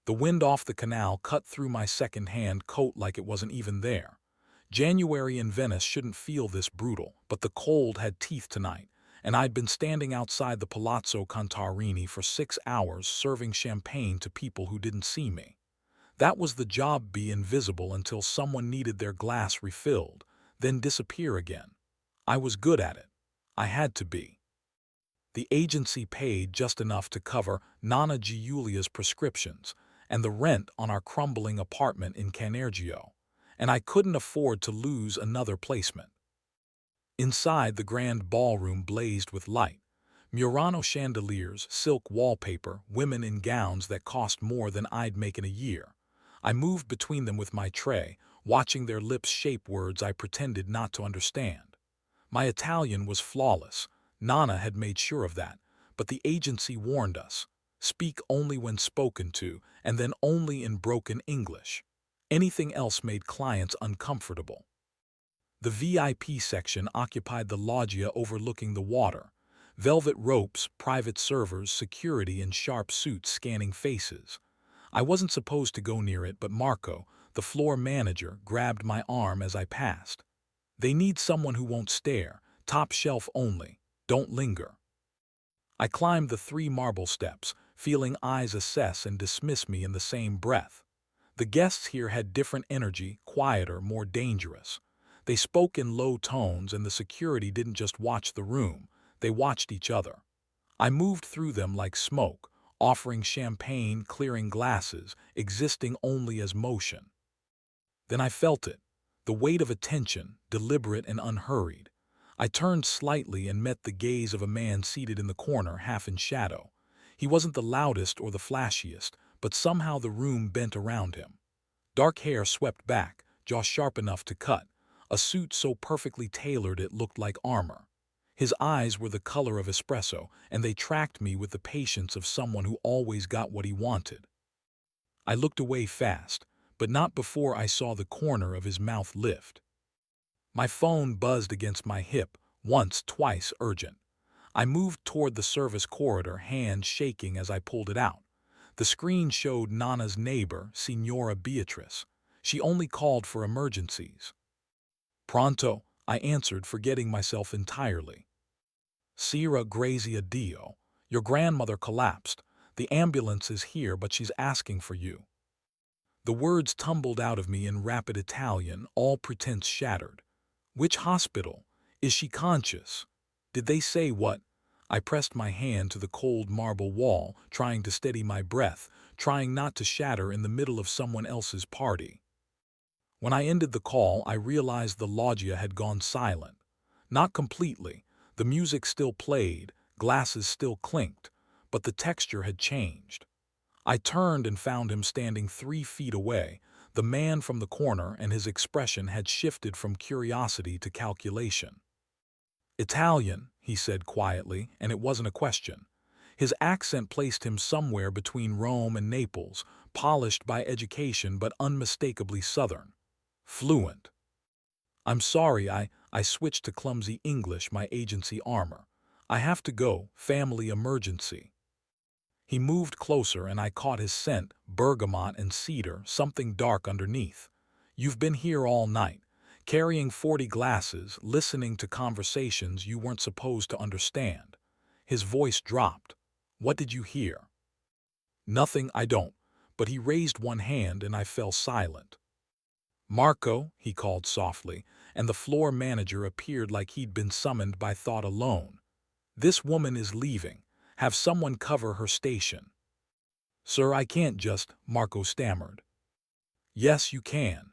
The wind off the canal cut through my second-hand coat like it wasn't even there. January in Venice shouldn't feel this brutal, but the cold had teeth tonight, and I'd been standing outside the Palazzo Contarini for 6 hours serving champagne to people who didn't see me. That was the job, be invisible until someone needed their glass refilled, then disappear again. I was good at it. I had to be. The agency paid just enough to cover Nonna Giulia's prescriptions and the rent on our crumbling apartment in Canergio, and I couldn't afford to lose another placement. Inside, the grand ballroom blazed with light. Murano chandeliers, silk wallpaper, women in gowns that cost more than I'd make in a year. I moved between them with my tray, watching their lips shape words I pretended not to understand. My Italian was flawless. Nana had made sure of that, but the agency warned us. Speak only when spoken to, and then only in broken English. Anything else made clients uncomfortable. The VIP section occupied the loggia overlooking the water. Velvet ropes, private servers, security in sharp suits scanning faces. I wasn't supposed to go near it, but Marco, the floor manager, grabbed my arm as I passed. They need someone who won't stare, top shelf only, don't linger. I climbed the 3 marble steps, feeling eyes assess and dismiss me in the same breath. The guests here had different energy, quieter, more dangerous. They spoke in low tones, and the security didn't just watch the room, they watched each other. I moved through them like smoke, offering champagne, clearing glasses, existing only as motion. Then I felt it, the weight of attention, deliberate and unhurried. I turned slightly and met the gaze of a man seated in the corner, half in shadow. He wasn't the loudest or the flashiest, but somehow the room bent around him. Dark hair swept back, jaw sharp enough to cut, a suit so perfectly tailored it looked like armor. His eyes were the color of espresso, and they tracked me with the patience of someone who always got what he wanted. I looked away fast, but not before I saw the corner of his mouth lift. My phone buzzed against my hip, once, twice, urgent. I moved toward the service corridor, hands shaking as I pulled it out. The screen showed Nana's neighbor, Signora Beatrice. She only called for emergencies. Pronto, I answered, forgetting myself entirely. Sira Grazia Dio, your grandmother collapsed. The ambulance is here, but she's asking for you. The words tumbled out of me in rapid Italian, all pretense shattered. Which hospital? Is she conscious? Did they say what? I pressed my hand to the cold marble wall, trying to steady my breath, trying not to shatter in the middle of someone else's party. When I ended the call, I realized the loggia had gone silent. Not completely. The music still played, glasses still clinked, but the texture had changed. I turned and found him standing 3 feet away, the man from the corner, and his expression had shifted from curiosity to calculation. Italian, he said quietly, and it wasn't a question. His accent placed him somewhere between Rome and Naples, polished by education but unmistakably Southern. Fluent. I'm sorry, I switched to clumsy English, my agency armor. I have to go, family emergency. He moved closer and I caught his scent, bergamot and cedar, something dark underneath. You've been here all night, carrying 40 glasses, listening to conversations you weren't supposed to understand. His voice dropped. What did you hear? Nothing, I don't, but he raised one hand and I fell silent. Marco, he called softly, and the floor manager appeared like he'd been summoned by thought alone. This woman is leaving. Have someone cover her station. Sir, I can't just, Marco stammered. Yes, you can.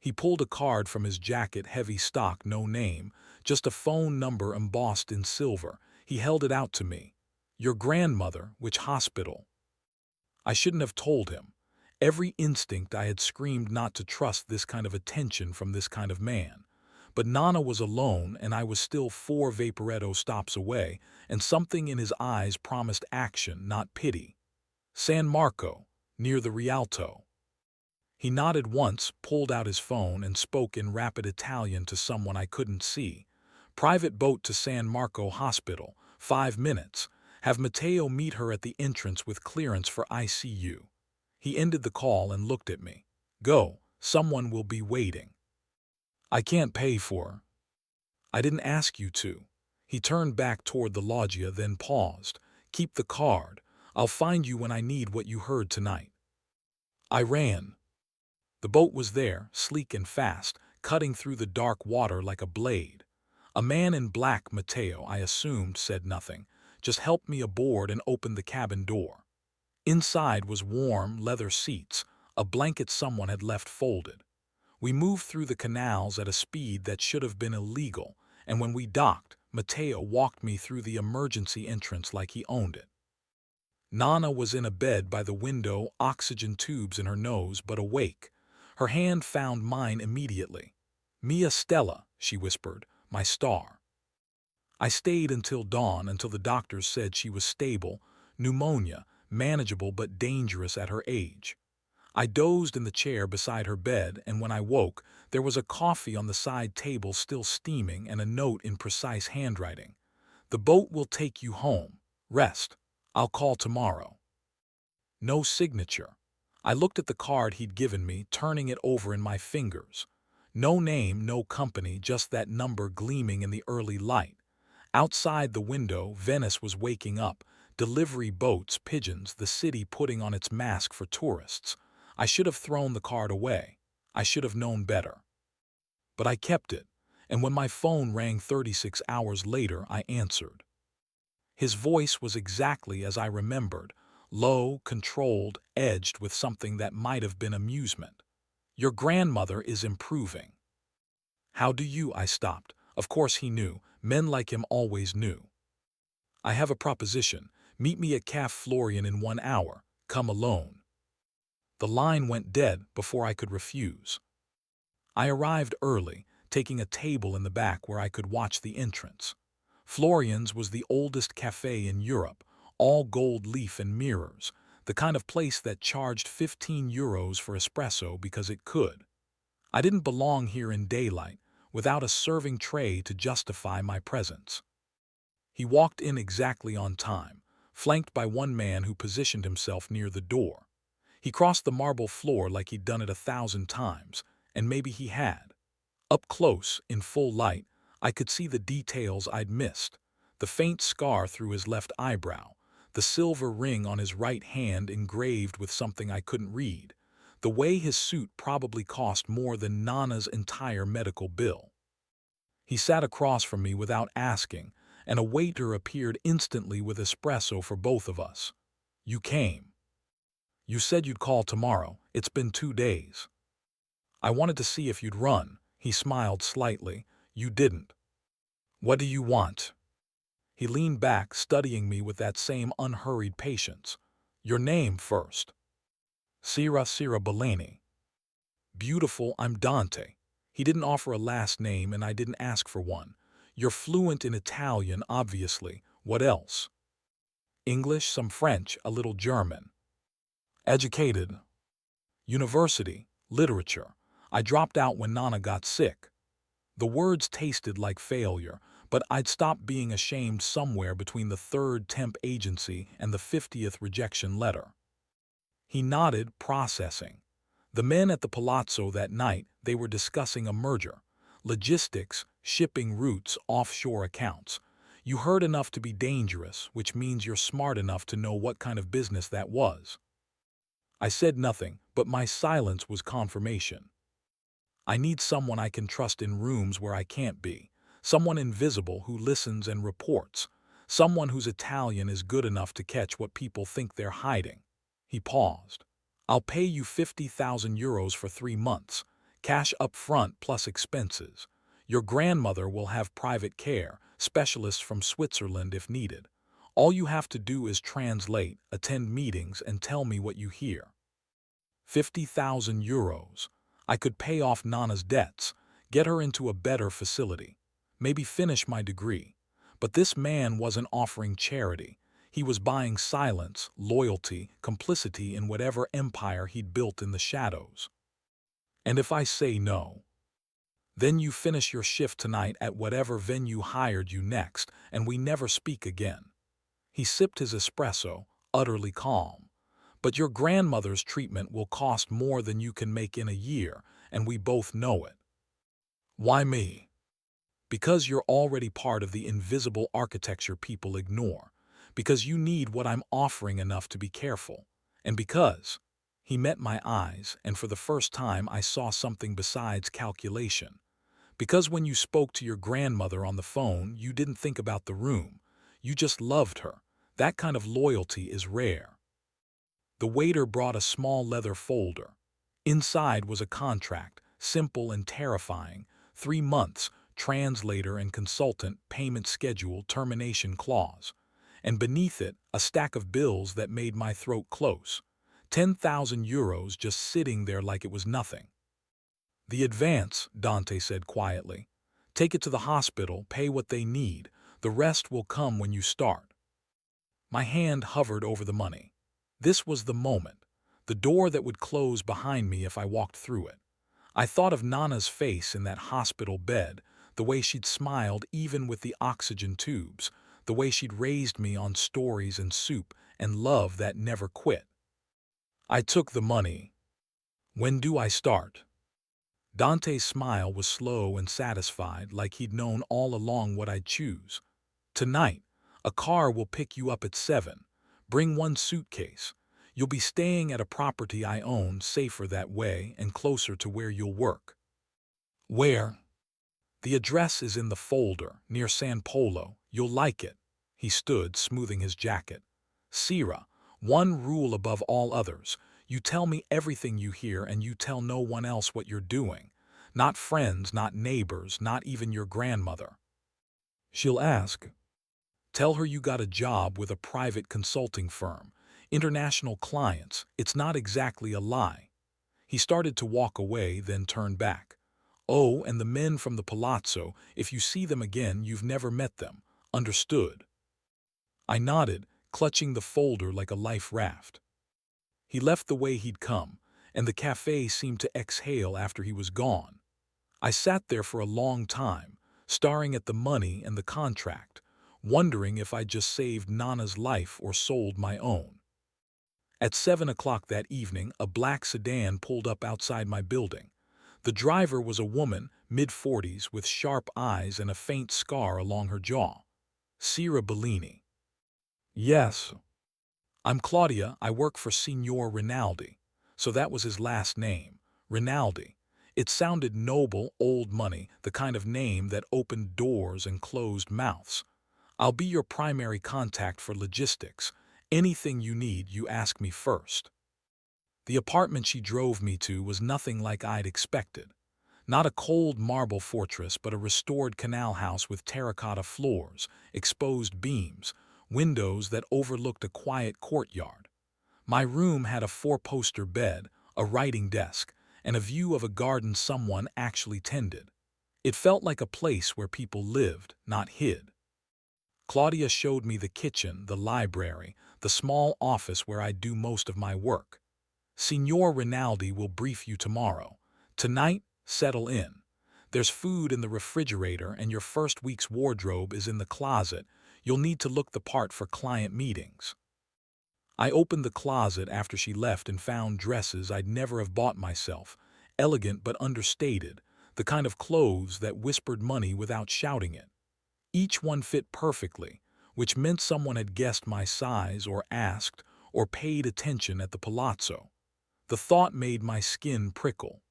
He pulled a card from his jacket, heavy stock, no name, just a phone number embossed in silver. He held it out to me. Your grandmother, which hospital? I shouldn't have told him. Every instinct I had screamed not to trust this kind of attention from this kind of man. But Nana was alone, and I was still 4 Vaporetto stops away, and something in his eyes promised action, not pity. San Marco, near the Rialto. He nodded once, pulled out his phone, and spoke in rapid Italian to someone I couldn't see. Private boat to San Marco Hospital, 5 minutes. Have Matteo meet her at the entrance with clearance for ICU. He ended the call and looked at me. Go, someone will be waiting. I can't pay for. I didn't ask you to. He turned back toward the loggia, then paused. Keep the card. I'll find you when I need what you heard tonight. I ran. The boat was there, sleek and fast, cutting through the dark water like a blade. A man in black, Mateo, I assumed, said nothing, just helped me aboard and opened the cabin door. Inside was warm, leather seats, a blanket someone had left folded. We moved through the canals at a speed that should have been illegal, and when we docked, Mateo walked me through the emergency entrance like he owned it. Nana was in a bed by the window, oxygen tubes in her nose, but awake. Her hand found mine immediately. Mia Stella, she whispered, my star. I stayed until dawn, until the doctors said she was stable, pneumonia, manageable but dangerous at her age. I dozed in the chair beside her bed, and when I woke, there was a coffee on the side table still steaming and a note in precise handwriting. The boat will take you home. Rest. I'll call tomorrow. No signature. I looked at the card he'd given me, turning it over in my fingers. No name, no company, just that number gleaming in the early light. Outside the window, Venice was waking up. Delivery boats, pigeons, the city putting on its mask for tourists. I should have thrown the card away. I should have known better. But I kept it, and when my phone rang 36 hours later, I answered. His voice was exactly as I remembered, low, controlled, edged with something that might have been amusement. Your grandmother is improving. How do you? I stopped. Of course he knew. Men like him always knew. I have a proposition. Meet me at Caf Florian in 1 hour. Come alone. The line went dead before I could refuse. I arrived early, taking a table in the back where I could watch the entrance. Florian's was the oldest cafe in Europe, all gold leaf and mirrors, the kind of place that charged €15 for espresso because it could. I didn't belong here in daylight, without a serving tray to justify my presence. He walked in exactly on time, flanked by one man who positioned himself near the door. He crossed the marble floor like he'd done it 1,000 times, and maybe he had. Up close, in full light, I could see the details I'd missed. The faint scar through his left eyebrow, the silver ring on his right hand engraved with something I couldn't read, the way his suit probably cost more than Nana's entire medical bill. He sat across from me without asking, and a waiter appeared instantly with espresso for both of us. You came. You said you'd call tomorrow. It's been 2 days. I wanted to see if you'd run. He smiled slightly. You didn't. What do you want? He leaned back, studying me with that same unhurried patience. Your name first. Sira Bellini. Beautiful, I'm Dante. He didn't offer a last name and I didn't ask for one. You're fluent in Italian, obviously. What else? English, some French, a little German. Educated. University, literature. I dropped out when Nana got sick. The words tasted like failure, but I'd stopped being ashamed somewhere between the 3rd temp agency and the 50th rejection letter. He nodded, processing. The men at the palazzo that night, they were discussing a merger. Logistics, shipping routes, offshore accounts. You heard enough to be dangerous, which means you're smart enough to know what kind of business that was. I said nothing, but my silence was confirmation. I need someone I can trust in rooms where I can't be. Someone invisible who listens and reports. Someone whose Italian is good enough to catch what people think they're hiding. He paused. I'll pay you €50,000 for 3 months. Cash up front plus expenses. Your grandmother will have private care, specialists from Switzerland if needed. All you have to do is translate, attend meetings, and tell me what you hear. €50,000. I could pay off Nana's debts, get her into a better facility, maybe finish my degree. But this man wasn't offering charity. He was buying silence, loyalty, complicity in whatever empire he'd built in the shadows. And if I say no, then you finish your shift tonight at whatever venue hired you next, and we never speak again. He sipped his espresso, utterly calm. But your grandmother's treatment will cost more than you can make in a year, and we both know it. Why me? Because you're already part of the invisible architecture people ignore. Because you need what I'm offering enough to be careful. And because he met my eyes, and for the first time I saw something besides calculation. Because when you spoke to your grandmother on the phone, you didn't think about the room. You just loved her. That kind of loyalty is rare. The waiter brought a small leather folder. Inside was a contract, simple and terrifying. 3 months, translator and consultant, payment schedule, termination clause. And beneath it, a stack of bills that made my throat close. 10,000 euros just sitting there like it was nothing. The advance, Dante said quietly. Take it to the hospital, pay what they need. The rest will come when you start. My hand hovered over the money. This was the moment, the door that would close behind me if I walked through it. I thought of Nana's face in that hospital bed, the way she'd smiled even with the oxygen tubes, the way she'd raised me on stories and soup and love that never quit. I took the money. When do I start? Dante's smile was slow and satisfied, like he'd known all along what I'd choose. Tonight, a car will pick you up at 7. Bring one suitcase. You'll be staying at a property I own, safer that way and closer to where you'll work. Where? The address is in the folder, near San Polo. You'll like it. He stood, smoothing his jacket. Sira, one rule above all others. You tell me everything you hear and you tell no one else what you're doing. Not friends, not neighbors, not even your grandmother. She'll ask. Tell her you got a job with a private consulting firm. International clients. It's not exactly a lie. He started to walk away, then turned back. Oh, and the men from the palazzo, if you see them again, you've never met them. Understood? I nodded, clutching the folder like a life raft. He left the way he'd come, and the cafe seemed to exhale after he was gone. I sat there for a long time, staring at the money and the contract, wondering if I'd just saved Nana's life or sold my own. At 7 o'clock that evening, a black sedan pulled up outside my building. The driver was a woman, mid-40s, with sharp eyes and a faint scar along her jaw. Sira Bellini. Yes. I'm Claudia. I work for Signor Rinaldi. So that was his last name, Rinaldi. It sounded noble, old money, the kind of name that opened doors and closed mouths. I'll be your primary contact for logistics. Anything you need, you ask me first. The apartment she drove me to was nothing like I'd expected. Not a cold marble fortress, but a restored canal house with terracotta floors, exposed beams, windows that overlooked a quiet courtyard. My room had a 4-poster bed, a writing desk, and a view of a garden someone actually tended. It felt like a place where people lived, not hid. Claudia showed me the kitchen, the library, the small office where I do most of my work. Signor Rinaldi will brief you tomorrow. Tonight, settle in. There's food in the refrigerator and your first week's wardrobe is in the closet. You'll need to look the part for client meetings. I opened the closet after she left and found dresses I'd never have bought myself, elegant but understated, the kind of clothes that whispered money without shouting it. Each one fit perfectly, which meant someone had guessed my size or asked or paid attention at the palazzo. The thought made my skin prickle.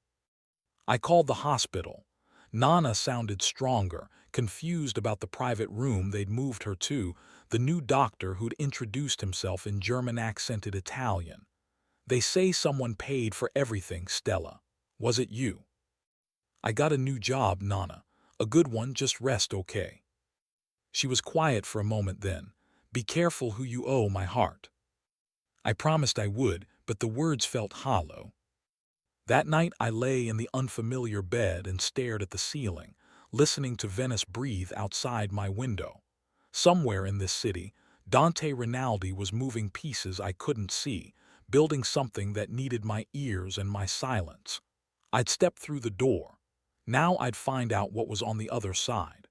I called the hospital. Nana sounded stronger, confused about the private room they'd moved her to, the new doctor who'd introduced himself in German-accented Italian. They say someone paid for everything, Stella. Was it you? I got a new job, Nana. A good one, just rest okay. She was quiet for a moment then. Be careful who you owe my heart. I promised I would, but the words felt hollow. That night I lay in the unfamiliar bed and stared at the ceiling, listening to Venice breathe outside my window. Somewhere in this city, Dante Rinaldi was moving pieces I couldn't see, building something that needed my ears and my silence. I'd step through the door. Now I'd find out what was on the other side.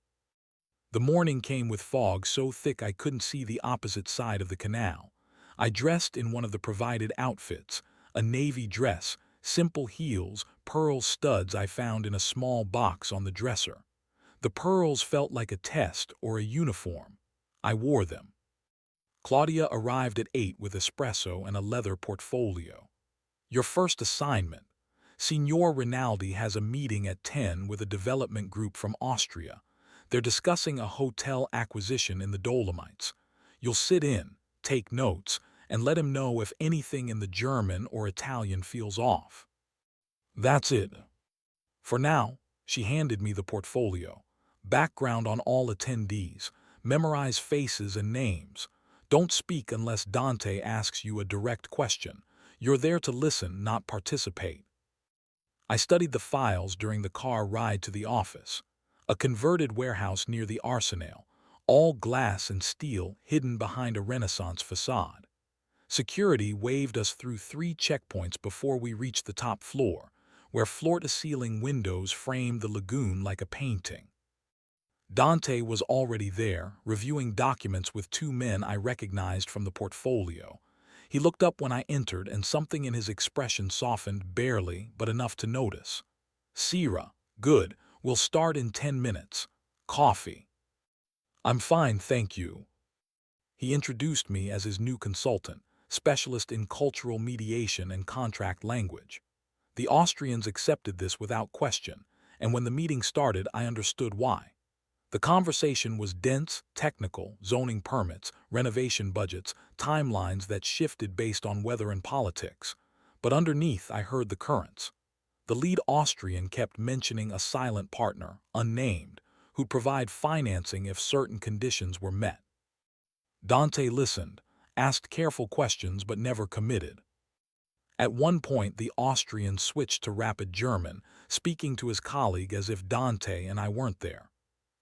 The morning came with fog so thick I couldn't see the opposite side of the canal. I dressed in one of the provided outfits, a navy dress, simple heels, pearl studs I found in a small box on the dresser. The pearls felt like a test or a uniform. I wore them. Claudia arrived at 8 with espresso and a leather portfolio. Your first assignment. Signor Rinaldi has a meeting at 10 with a development group from Austria. They're discussing a hotel acquisition in the Dolomites. You'll sit in, take notes, and let him know if anything in the German or Italian feels off. That's it. For now, she handed me the portfolio. Background on all attendees. Memorize faces and names. Don't speak unless Dante asks you a direct question. You're there to listen, not participate. I studied the files during the car ride to the office. A converted warehouse near the arsenal, all glass and steel hidden behind a Renaissance facade. Security waved us through 3 checkpoints before we reached the top floor, where floor-to-ceiling windows framed the lagoon like a painting. Dante was already there, reviewing documents with 2 men I recognized from the portfolio. He looked up when I entered, and something in his expression softened barely, but enough to notice. Sierra, good, we'll start in 10 minutes. Coffee. I'm fine, thank you. He introduced me as his new consultant, specialist in cultural mediation and contract language. The Austrians accepted this without question, and when the meeting started, I understood why. The conversation was dense, technical, zoning permits, renovation budgets, timelines that shifted based on weather and politics. But underneath, I heard the currents. The lead Austrian kept mentioning a silent partner, unnamed, who'd provide financing if certain conditions were met. Dante listened, asked careful questions but never committed. At one point, the Austrian switched to rapid German, speaking to his colleague as if Dante and I weren't there.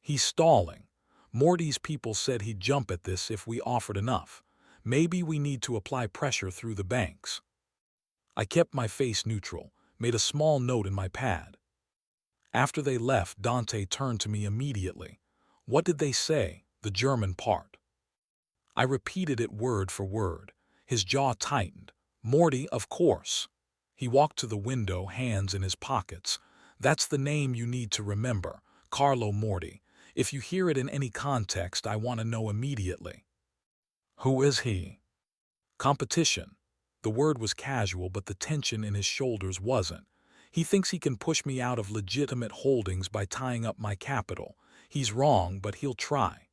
He's stalling. Morty's people said he'd jump at this if we offered enough. Maybe we need to apply pressure through the banks. I kept my face neutral, made a small note in my pad. After they left, Dante turned to me immediately. What did they say? The German part. I repeated it word for word. His jaw tightened. Morty, of course. He walked to the window, hands in his pockets. That's the name you need to remember. Carlo Morty. If you hear it in any context, I want to know immediately. Who is he? Competition. The word was casual, but the tension in his shoulders wasn't. He thinks he can push me out of legitimate holdings by tying up my capital. He's wrong, but he'll try.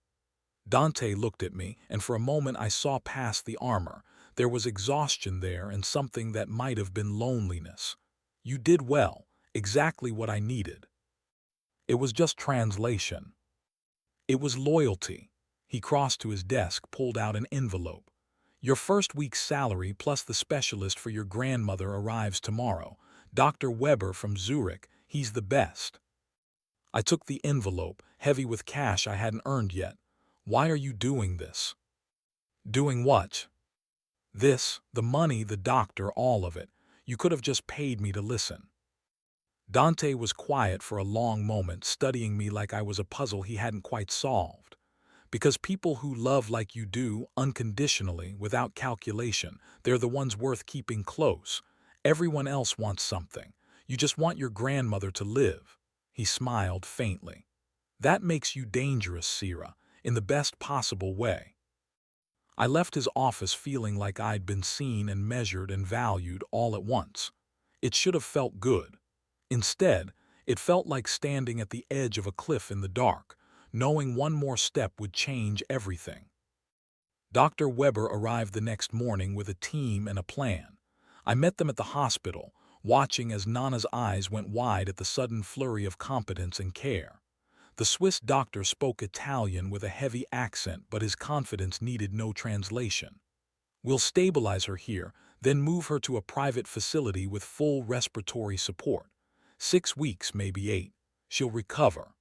Dante looked at me, and for a moment I saw past the armor. There was exhaustion there and something that might have been loneliness. You did well, exactly what I needed. It was just translation. It was loyalty. He crossed to his desk, pulled out an envelope. Your first week's salary plus the specialist for your grandmother arrives tomorrow. Dr. Weber from Zurich, he's the best. I took the envelope, heavy with cash I hadn't earned yet. Why are you doing this? Doing what? This, the money, the doctor, all of it. You could have just paid me to listen. Dante was quiet for a long moment, studying me like I was a puzzle he hadn't quite solved. Because people who love like you do, unconditionally, without calculation, they're the ones worth keeping close. Everyone else wants something. You just want your grandmother to live. He smiled faintly. That makes you dangerous, Sierra, in the best possible way. I left his office feeling like I'd been seen and measured and valued all at once. It should have felt good. Instead, it felt like standing at the edge of a cliff in the dark, knowing one more step would change everything. Dr. Weber arrived the next morning with a team and a plan. I met them at the hospital, watching as Nana's eyes went wide at the sudden flurry of competence and care. The Swiss doctor spoke Italian with a heavy accent, but his confidence needed no translation. We'll stabilize her here, then move her to a private facility with full respiratory support. 6 weeks, maybe 8. She'll recover.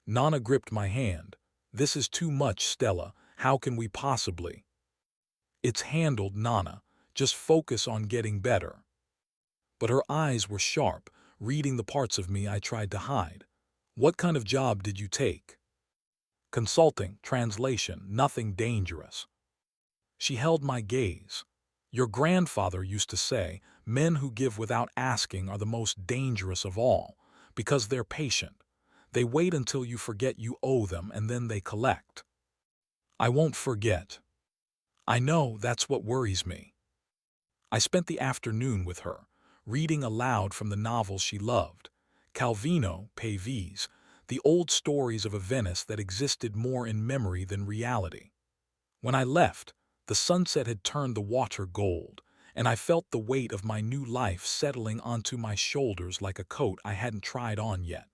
Nana gripped my hand. This is too much, Stella. How can we possibly? It's handled, Nana. Just focus on getting better. But her eyes were sharp, reading the parts of me I tried to hide. What kind of job did you take? Consulting, translation, nothing dangerous. She held my gaze. Your grandfather used to say, men who give without asking are the most dangerous of all, because they're patient. They wait until you forget you owe them and then they collect. I won't forget. I know that's what worries me. I spent the afternoon with her, reading aloud from the novels she loved, Calvino, Pavese, the old stories of a Venice that existed more in memory than reality. When I left, the sunset had turned the water gold, and I felt the weight of my new life settling onto my shoulders like a coat I hadn't tried on yet.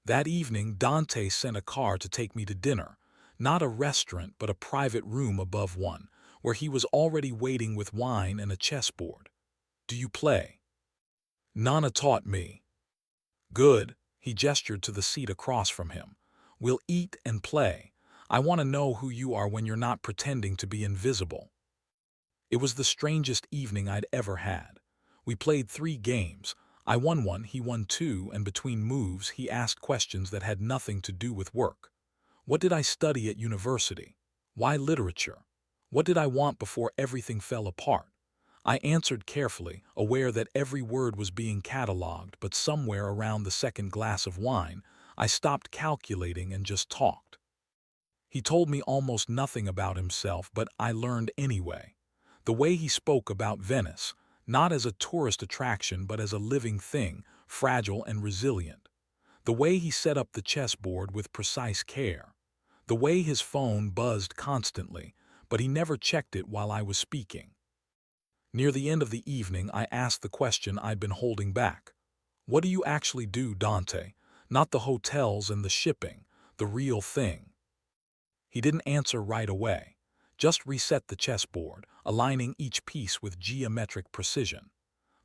That evening, Dante sent a car to take me to dinner, not a restaurant but a private room above one, where he was already waiting with wine and a chessboard. Do you play? Nana taught me. Good, he gestured to the seat across from him. We'll eat and play. I want to know who you are when you're not pretending to be invisible. It was the strangest evening I'd ever had. We played 3 games. I won one, he won 2, and between moves he asked questions that had nothing to do with work. What did I study at university? Why literature? What did I want before everything fell apart? I answered carefully, aware that every word was being catalogued, but somewhere around the second glass of wine, I stopped calculating and just talked. He told me almost nothing about himself, but I learned anyway. The way he spoke about Venice, not as a tourist attraction but as a living thing, fragile and resilient. The way he set up the chessboard with precise care. The way his phone buzzed constantly, but he never checked it while I was speaking. Near the end of the evening, I asked the question I'd been holding back. What do you actually do, Dante? Not the hotels and the shipping, the real thing. He didn't answer right away, just reset the chessboard, aligning each piece with geometric precision.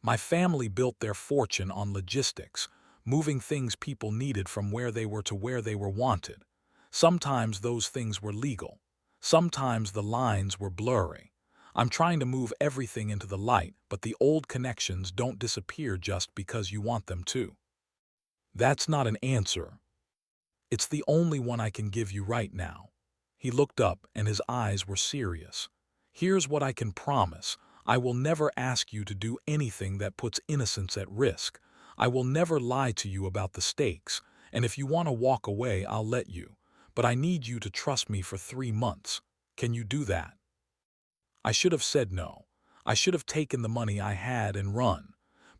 My family built their fortune on logistics, moving things people needed from where they were to where they were wanted. Sometimes those things were legal. Sometimes the lines were blurry. I'm trying to move everything into the light, but the old connections don't disappear just because you want them to. That's not an answer. It's the only one I can give you right now. He looked up and his eyes were serious. Here's what I can promise. I will never ask you to do anything that puts innocence at risk. I will never lie to you about the stakes, and if you want to walk away, I'll let you. But I need you to trust me for 3 months. Can you do that? I should have said no. I should have taken the money I had and run.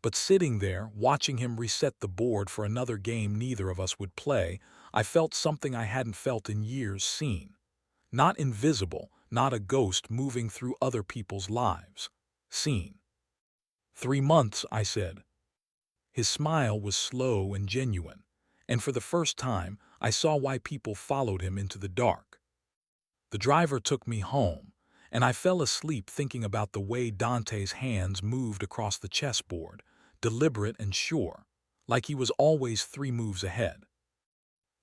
But sitting there, watching him reset the board for another game neither of us would play, I felt something I hadn't felt in years seen. Not invisible, not a ghost moving through other people's lives. Seen. 3 months, I said. His smile was slow and genuine, and for the first time, I saw why people followed him into the dark. The driver took me home, and I fell asleep thinking about the way Dante's hands moved across the chessboard, deliberate and sure, like he was always 3 moves ahead.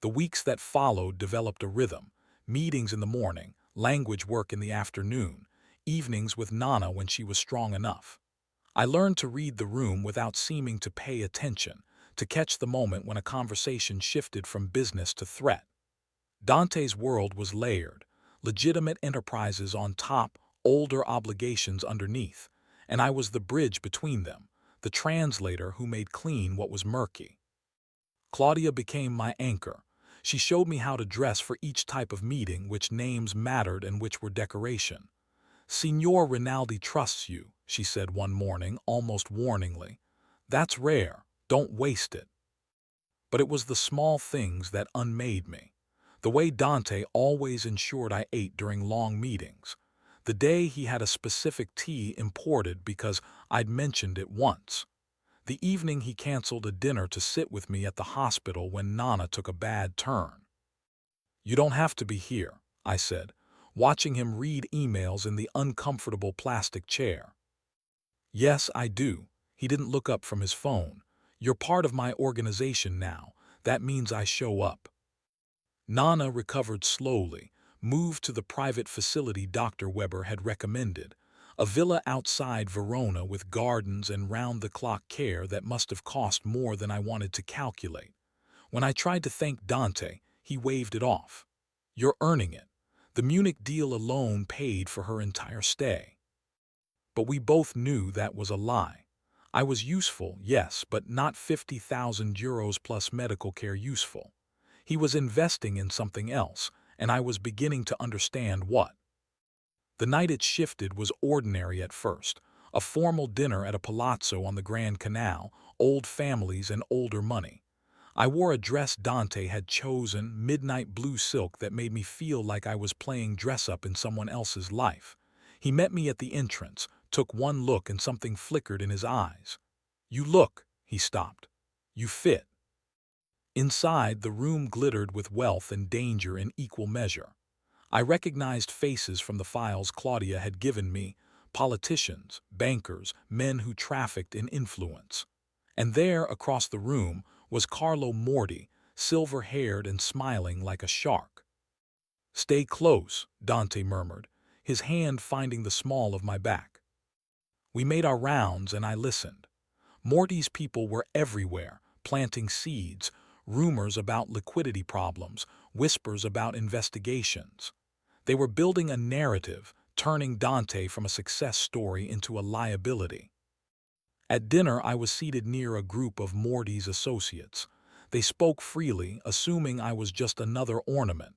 The weeks that followed developed a rhythm, meetings in the morning, language work in the afternoon, evenings with Nana when she was strong enough. I learned to read the room without seeming to pay attention, to catch the moment when a conversation shifted from business to threat. Dante's world was layered, legitimate enterprises on top, older obligations underneath, and I was the bridge between them, the translator who made clean what was murky. Claudia became my anchor. She showed me how to dress for each type of meeting, which names mattered and which were decoration. Signor Rinaldi trusts you, she said one morning, almost warningly. That's rare. Don't waste it. But it was the small things that unmade me. The way Dante always ensured I ate during long meetings. The day he had a specific tea imported because I'd mentioned it once. The evening he canceled a dinner to sit with me at the hospital when Nana took a bad turn. You don't have to be here, I said, watching him read emails in the uncomfortable plastic chair. Yes, I do. He didn't look up from his phone. You're part of my organization now. That means I show up. Nana recovered slowly, moved to the private facility Dr. Weber had recommended, a villa outside Verona with gardens and round-the-clock care that must have cost more than I wanted to calculate. When I tried to thank Dante, he waved it off. You're earning it. The Munich deal alone paid for her entire stay. But we both knew that was a lie. I was useful, yes, but not 50,000 euros plus medical care useful. He was investing in something else, and I was beginning to understand what. The night it shifted was ordinary at first. A formal dinner at a palazzo on the Grand Canal, old families and older money. I wore a dress Dante had chosen, midnight blue silk that made me feel like I was playing dress-up in someone else's life. He met me at the entrance, took one look and something flickered in his eyes. "You look," he stopped. "You fit." Inside, the room glittered with wealth and danger in equal measure. I recognized faces from the files Claudia had given me, politicians, bankers, men who trafficked in influence. And there, across the room, was Carlo Morti, silver-haired and smiling like a shark. "Stay close," Dante murmured, his hand finding the small of my back. We made our rounds and I listened. Morty's people were everywhere, planting seeds, rumors about liquidity problems, whispers about investigations. They were building a narrative, turning Dante from a success story into a liability. At dinner, I was seated near a group of Morty's associates. They spoke freely, assuming I was just another ornament.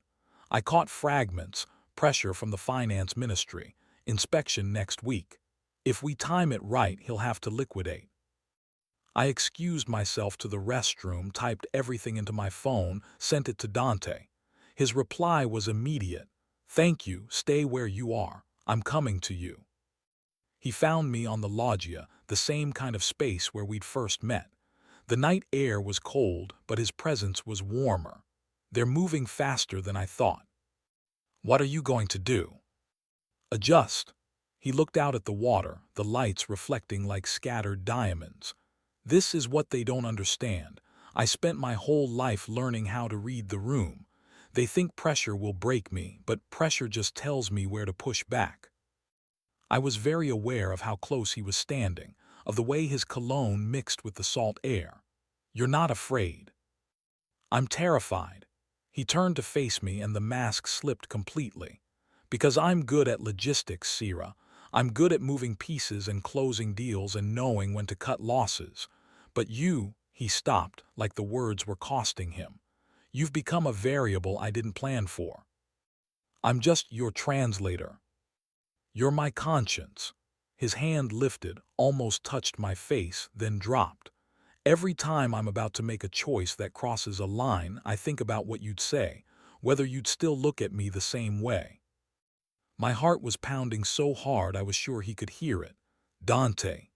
I caught fragments, pressure from the finance ministry, inspection next week. If we time it right, he'll have to liquidate. I excused myself to the restroom, typed everything into my phone, sent it to Dante. His reply was immediate. "Thank you, stay where you are. I'm coming to you." He found me on the loggia, the same kind of space where we'd first met. The night air was cold, but his presence was warmer. "They're moving faster than I thought." "What are you going to do?" "Adjust." He looked out at the water, the lights reflecting like scattered diamonds. "This is what they don't understand. I spent my whole life learning how to read the room. They think pressure will break me, but pressure just tells me where to push back." I was very aware of how close he was standing, of the way his cologne mixed with the salt air. "You're not afraid." "I'm terrified." He turned to face me and the mask slipped completely. "Because I'm good at logistics, Sierra. I'm good at moving pieces and closing deals and knowing when to cut losses. But you," he stopped, like the words were costing him. "You've become a variable I didn't plan for. I'm just your translator. You're my conscience." His hand lifted, almost touched my face, then dropped. "Every time I'm about to make a choice that crosses a line, I think about what you'd say, whether you'd still look at me the same way." My heart was pounding so hard I was sure he could hear it. "Dante,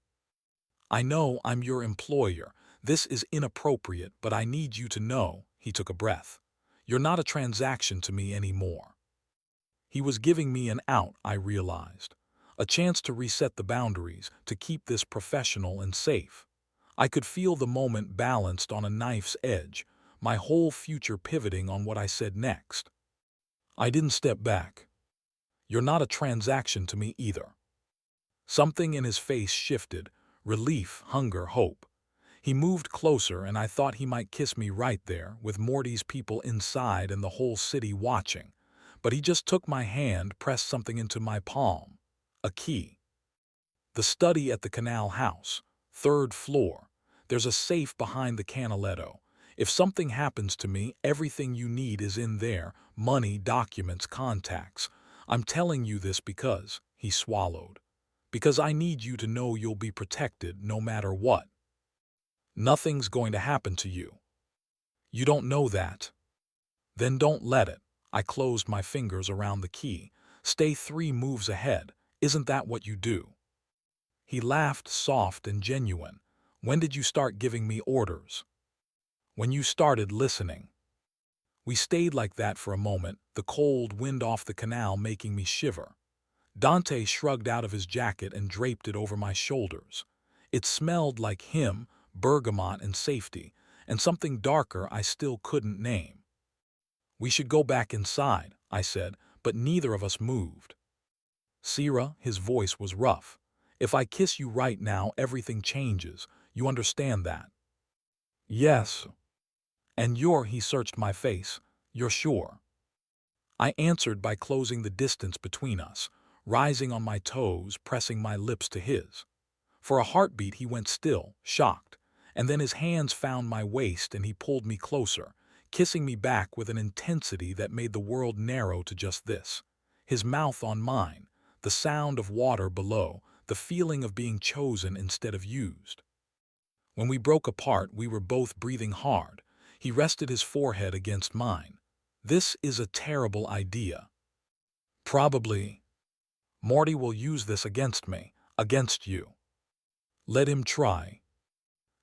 I know I'm your employer. This is inappropriate, but I need you to know," he took a breath. "You're not a transaction to me anymore." He was giving me an out, I realized. A chance to reset the boundaries, to keep this professional and safe. I could feel the moment balanced on a knife's edge, my whole future pivoting on what I said next. I didn't step back. "You're not a transaction to me either." Something in his face shifted, relief, hunger, hope. He moved closer and I thought he might kiss me right there, with Morty's people inside and the whole city watching. But he just took my hand, pressed something into my palm. A key. "The study at the Canal House, 3rd floor. There's a safe behind the canaletto. If something happens to me, everything you need is in there, money, documents, contacts. I'm telling you this because," he swallowed, "because I need you to know you'll be protected no matter what. Nothing's going to happen to you." "You don't know that." "Then don't let it." I closed my fingers around the key. "Stay 3 moves ahead. Isn't that what you do?" He laughed, soft and genuine. "When did you start giving me orders?" "When you started listening." We stayed like that for a moment, the cold wind off the canal making me shiver. Dante shrugged out of his jacket and draped it over my shoulders. It smelled like him, bergamot and safety, and something darker I still couldn't name. "We should go back inside," I said, but neither of us moved. "Sierra," his voice was rough. "If I kiss you right now, everything changes. You understand that?" "Yes." "And he searched my face. You're sure?" I answered by closing the distance between us, rising on my toes, pressing my lips to his. For a heartbeat he went still, shocked, and then his hands found my waist and he pulled me closer, kissing me back with an intensity that made the world narrow to just this. His mouth on mine, the sound of water below, the feeling of being chosen instead of used. When we broke apart, we were both breathing hard. He rested his forehead against mine. This is a terrible idea. Probably. Morty will use this against me, against you. Let him try.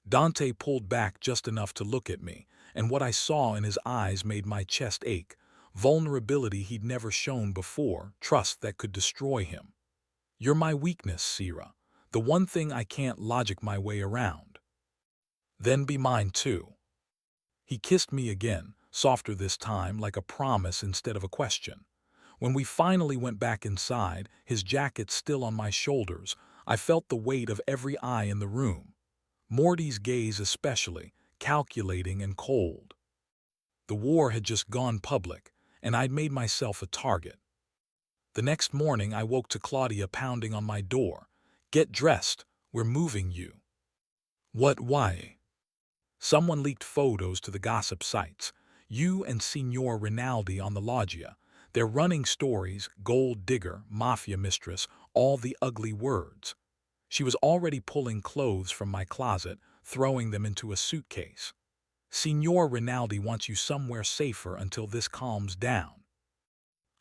Dante pulled back just enough to look at me, and what I saw in his eyes made my chest ache. Vulnerability he'd never shown before, trust that could destroy him. You're my weakness, Sierra. The one thing I can't logic my way around. Then be mine too. He kissed me again, softer this time, like a promise instead of a question. When we finally went back inside, his jacket still on my shoulders, I felt the weight of every eye in the room. Morty's gaze especially, calculating and cold. The war had just gone public, and I'd made myself a target. The next morning I woke to Claudia pounding on my door. Get dressed, we're moving you. What, why? Someone leaked photos to the gossip sites. You and Signor Rinaldi on the loggia. They're running stories, gold digger, mafia mistress, all the ugly words. She was already pulling clothes from my closet, throwing them into a suitcase. Signor Rinaldi wants you somewhere safer until this calms down.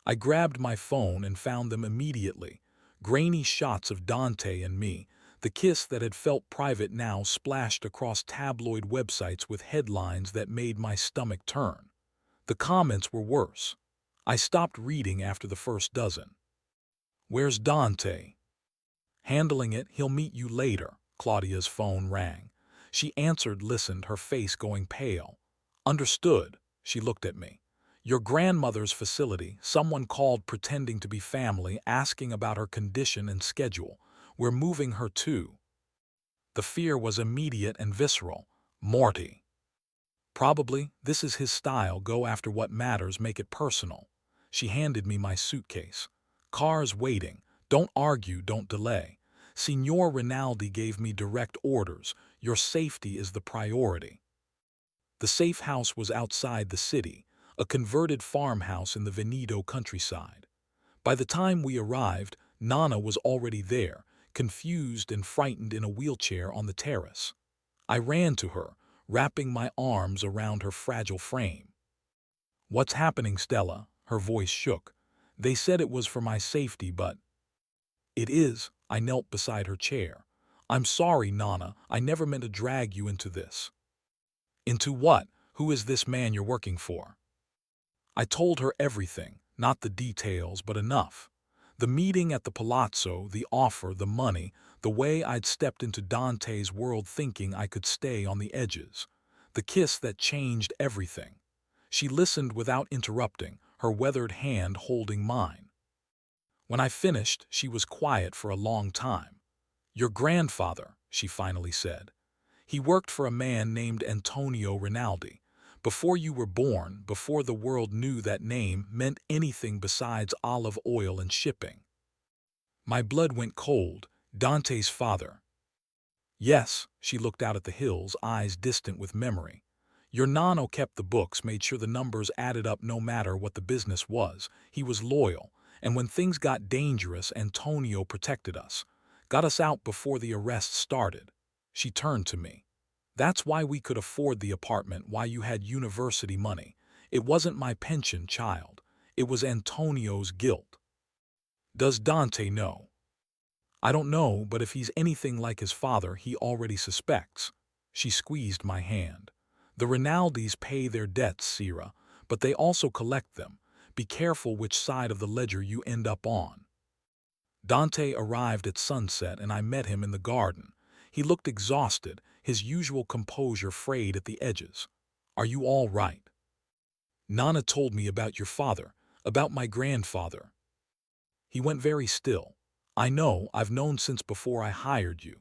I grabbed my phone and found them immediately. Grainy shots of Dante and me, the kiss that had felt private now splashed across tabloid websites with headlines that made my stomach turn. The comments were worse. I stopped reading after the first dozen. Where's Dante? Handling it, he'll meet you later. Claudia's phone rang. She answered, listened, her face going pale. Understood. She looked at me. Your grandmother's facility, someone called pretending to be family, asking about her condition and schedule. We're moving her too. The fear was immediate and visceral. Morty. Probably, this is his style, go after what matters, make it personal. She handed me my suitcase. Car's waiting. Don't argue, don't delay. Signor Rinaldi gave me direct orders. Your safety is the priority. The safe house was outside the city, a converted farmhouse in the Veneto countryside. By the time we arrived, Nana was already there, confused and frightened in a wheelchair on the terrace. I ran to her, wrapping my arms around her fragile frame. What's happening, Stella? Her voice shook. They said it was for my safety, but... It is. I knelt beside her chair. I'm sorry, Nana. I never meant to drag you into this. Into what? Who is this man you're working for? I told her everything, not the details, but enough. The meeting at the palazzo, the offer, the money, the way I'd stepped into Dante's world thinking I could stay on the edges. The kiss that changed everything. She listened without interrupting, her weathered hand holding mine. When I finished, she was quiet for a long time. Your grandfather, she finally said. He worked for a man named Antonio Rinaldi. Before you were born, before the world knew that name meant anything besides olive oil and shipping. My blood went cold. Dante's father. Yes, she looked out at the hills, eyes distant with memory. Your nonno kept the books, made sure the numbers added up no matter what the business was. He was loyal, and when things got dangerous, Antonio protected us. Got us out before the arrest started. She turned to me. That's why we could afford the apartment, why you had university money. It wasn't my pension, child. It was Antonio's guilt. Does Dante know? I don't know, but if he's anything like his father, he already suspects. She squeezed my hand. The Rinaldis pay their debts, Sierra, but they also collect them. Be careful which side of the ledger you end up on. Dante arrived at sunset and I met him in the garden. He looked exhausted, his usual composure frayed at the edges. Are you all right? Nana told me about your father, about my grandfather. He went very still. I know, I've known since before I hired you.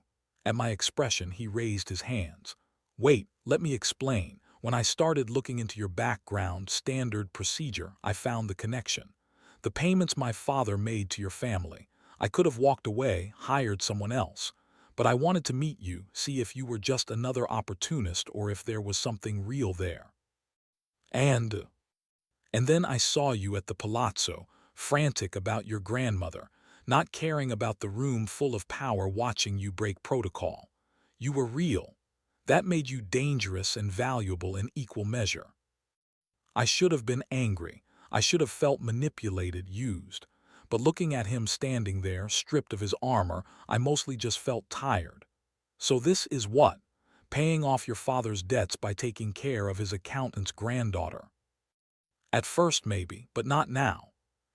At my expression, he raised his hands. Wait, let me explain. When I started looking into your background, standard procedure, I found the connection. The payments my father made to your family. I could have walked away, hired someone else. But I wanted to meet you, see if you were just another opportunist or if there was something real there. And And then I saw you at the palazzo, frantic about your grandmother, not caring about the room full of power watching you break protocol. You were real. That made you dangerous and valuable in equal measure. I should have been angry. I should have felt manipulated, used. But looking at him standing there, stripped of his armor, I mostly just felt tired. So this is what? Paying off your father's debts by taking care of his accountant's granddaughter. At first maybe, but not now.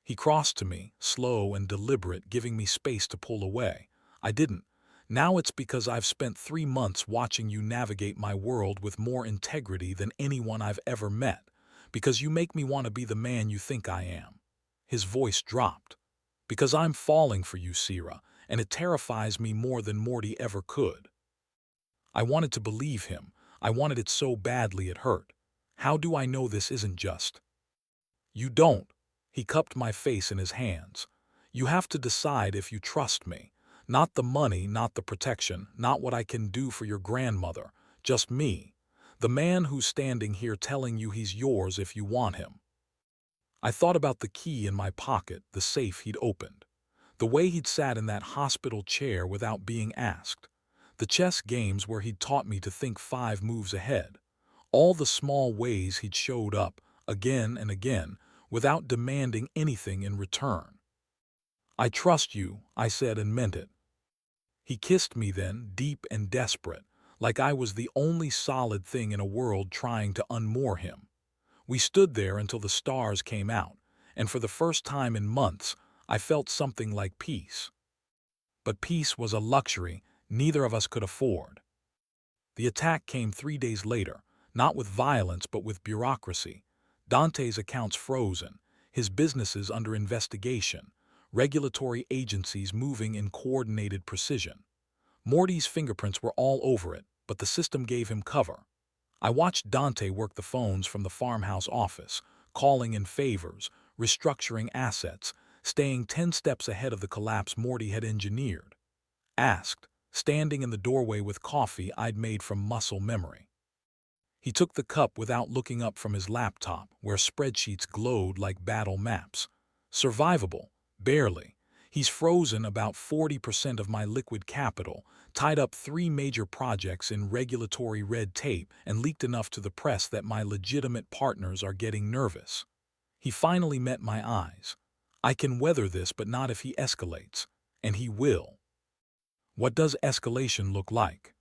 He crossed to me, slow and deliberate, giving me space to pull away. I didn't. Now it's because I've spent 3 months watching you navigate my world with more integrity than anyone I've ever met. Because you make me want to be the man you think I am. His voice dropped. Because I'm falling for you, Sierra, and it terrifies me more than Morty ever could. I wanted to believe him. I wanted it so badly it hurt. How do I know this isn't just? You don't. He cupped my face in his hands. You have to decide if you trust me. Not the money, not the protection, not what I can do for your grandmother. Just me. The man who's standing here telling you he's yours if you want him. I thought about the key in my pocket, the safe he'd opened. The way he'd sat in that hospital chair without being asked. The chess games where he'd taught me to think 5 moves ahead. All the small ways he'd showed up, again and again, without demanding anything in return. I trust you, I said and meant it. He kissed me then, deep and desperate, like I was the only solid thing in a world trying to unmoor him. We stood there until the stars came out, and for the first time in months, I felt something like peace. But peace was a luxury neither of us could afford. The attack came 3 days later, not with violence but with bureaucracy. Dante's accounts frozen, his businesses under investigation, regulatory agencies moving in coordinated precision. Morty's fingerprints were all over it, but the system gave him cover. I watched Dante work the phones from the farmhouse office, calling in favors, restructuring assets, staying 10 steps ahead of the collapse Morty had engineered. Asked, standing in the doorway with coffee I'd made from muscle memory. He took the cup without looking up from his laptop, where spreadsheets glowed like battle maps. Survivable, barely. He's frozen about 40% of my liquid capital, tied up 3 major projects in regulatory red tape, and leaked enough to the press that my legitimate partners are getting nervous. He finally met my eyes. I can weather this, but not if he escalates. And he will. What does escalation look like?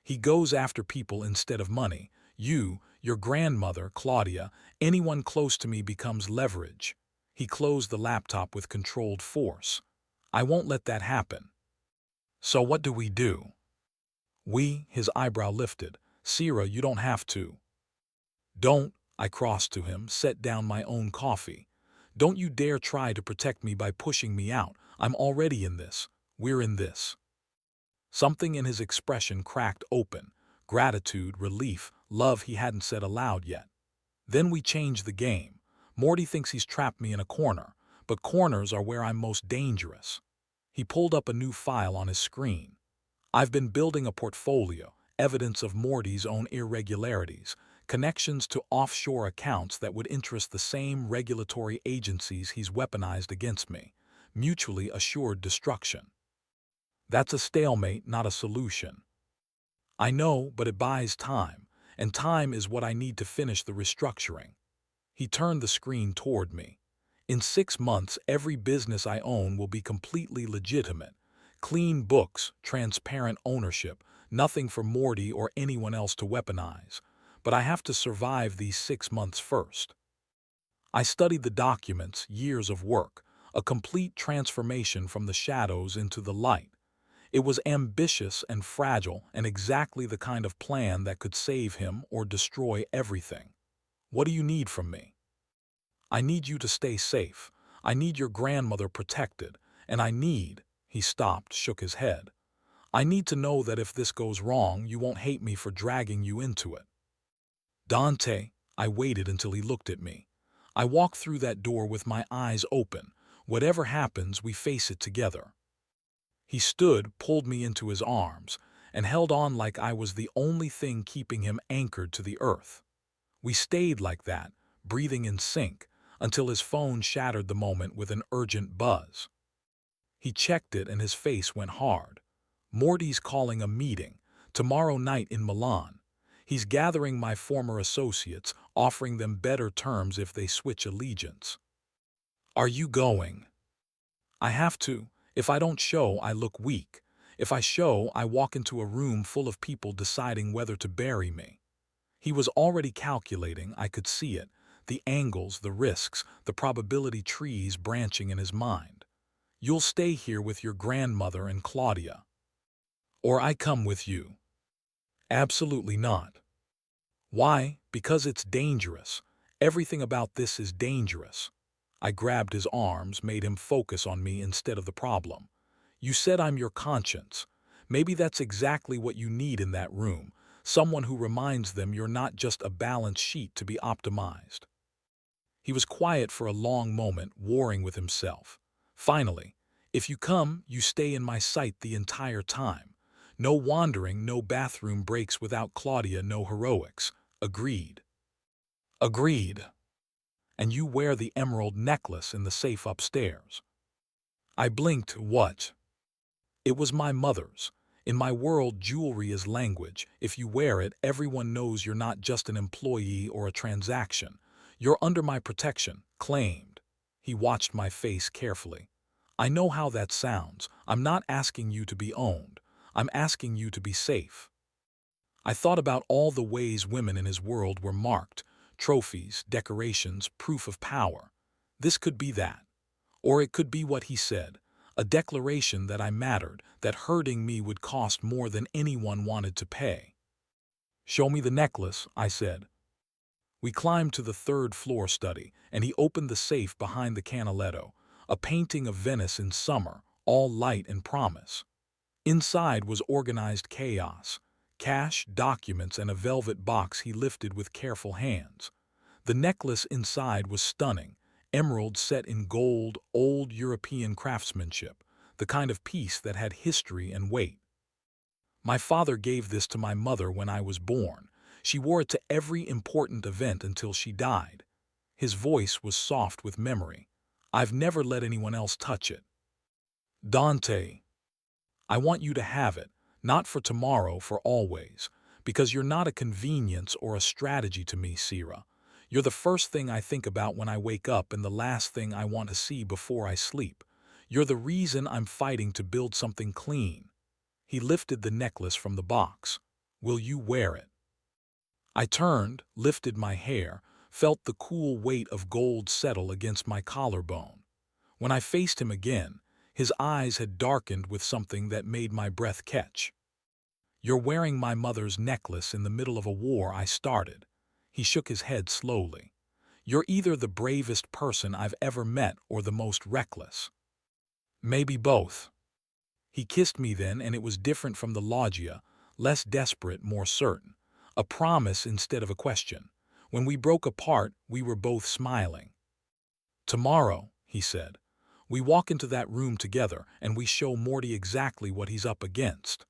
He goes after people instead of money. You, your grandmother, Claudia, anyone close to me becomes leverage. He closed the laptop with controlled force. I won't let that happen. So what do we do? His eyebrow lifted. Sierra, you don't have to. Don't, I crossed to him, set down my own coffee. Don't you dare try to protect me by pushing me out. I'm already in this. We're in this. Something in his expression cracked open. Gratitude, relief, love he hadn't said aloud yet. Then we changed the game. Morty thinks he's trapped me in a corner, but corners are where I'm most dangerous. He pulled up a new file on his screen. I've been building a portfolio, evidence of Morty's own irregularities, connections to offshore accounts that would interest the same regulatory agencies he's weaponized against me. Mutually assured destruction. That's a stalemate, not a solution. I know, but it buys time, and time is what I need to finish the restructuring. He turned the screen toward me. In 6 months, every business I own will be completely legitimate. Clean books, transparent ownership, nothing for Morty or anyone else to weaponize. But I have to survive these 6 months first. I studied the documents, years of work, a complete transformation from the shadows into the light. It was ambitious and fragile and exactly the kind of plan that could save him or destroy everything. What do you need from me? I need you to stay safe. I need your grandmother protected. And he stopped, shook his head. I need to know that if this goes wrong, you won't hate me for dragging you into it. Dante, I waited until he looked at me. I walked through that door with my eyes open. Whatever happens, we face it together. He stood, pulled me into his arms, and held on like I was the only thing keeping him anchored to the earth. We stayed like that, breathing in sync, until his phone shattered the moment with an urgent buzz. He checked it and his face went hard. Morty's calling a meeting, tomorrow night in Milan. He's gathering my former associates, offering them better terms if they switch allegiance. Are you going? I have to. If I don't show, I look weak. If I show, I walk into a room full of people deciding whether to bury me. He was already calculating, I could see it, the angles, the risks, the probability trees branching in his mind. You'll stay here with your grandmother and Claudia. Or I come with you. Absolutely not. Why? Because it's dangerous. Everything about this is dangerous. I grabbed his arms, made him focus on me instead of the problem. You said I'm your conscience. Maybe that's exactly what you need in that room, someone who reminds them you're not just a balance sheet to be optimized. He was quiet for a long moment, warring with himself. Finally, if you come, you stay in my sight the entire time. No wandering, no bathroom breaks without Claudia, no heroics. Agreed. Agreed. And you wear the emerald necklace in the safe upstairs. I blinked. What? It was my mother's. In my world, jewelry is language. If you wear it, everyone knows you're not just an employee or a transaction. You're under my protection, claimed. He watched my face carefully. I know how that sounds. I'm not asking you to be owned. I'm asking you to be safe. I thought about all the ways women in his world were marked: trophies, decorations, proof of power. This could be that. Or it could be what he said, a declaration that I mattered, that hurting me would cost more than anyone wanted to pay. Show me the necklace, I said. We climbed to the third-floor study, and he opened the safe behind the canaletto, a painting of Venice in summer, all light and promise. Inside was organized chaos: cash, documents, and a velvet box he lifted with careful hands. The necklace inside was stunning, emerald set in gold, old European craftsmanship, the kind of piece that had history and weight. My father gave this to my mother when I was born. She wore it to every important event until she died. His voice was soft with memory. I've never let anyone else touch it. Dante, I want you to have it, not for tomorrow, for always, because you're not a convenience or a strategy to me, Sierra. You're the first thing I think about when I wake up and the last thing I want to see before I sleep. You're the reason I'm fighting to build something clean. He lifted the necklace from the box. Will you wear it? I turned, lifted my hair, felt the cool weight of gold settle against my collarbone. When I faced him again, his eyes had darkened with something that made my breath catch. You're wearing my mother's necklace in the middle of a war I started. He shook his head slowly. You're either the bravest person I've ever met or the most reckless. Maybe both. He kissed me then, and it was different from the loggia, less desperate, more certain. A promise instead of a question. When we broke apart, we were both smiling. Tomorrow, he said, we walk into that room together and we show Morty exactly what he's up against.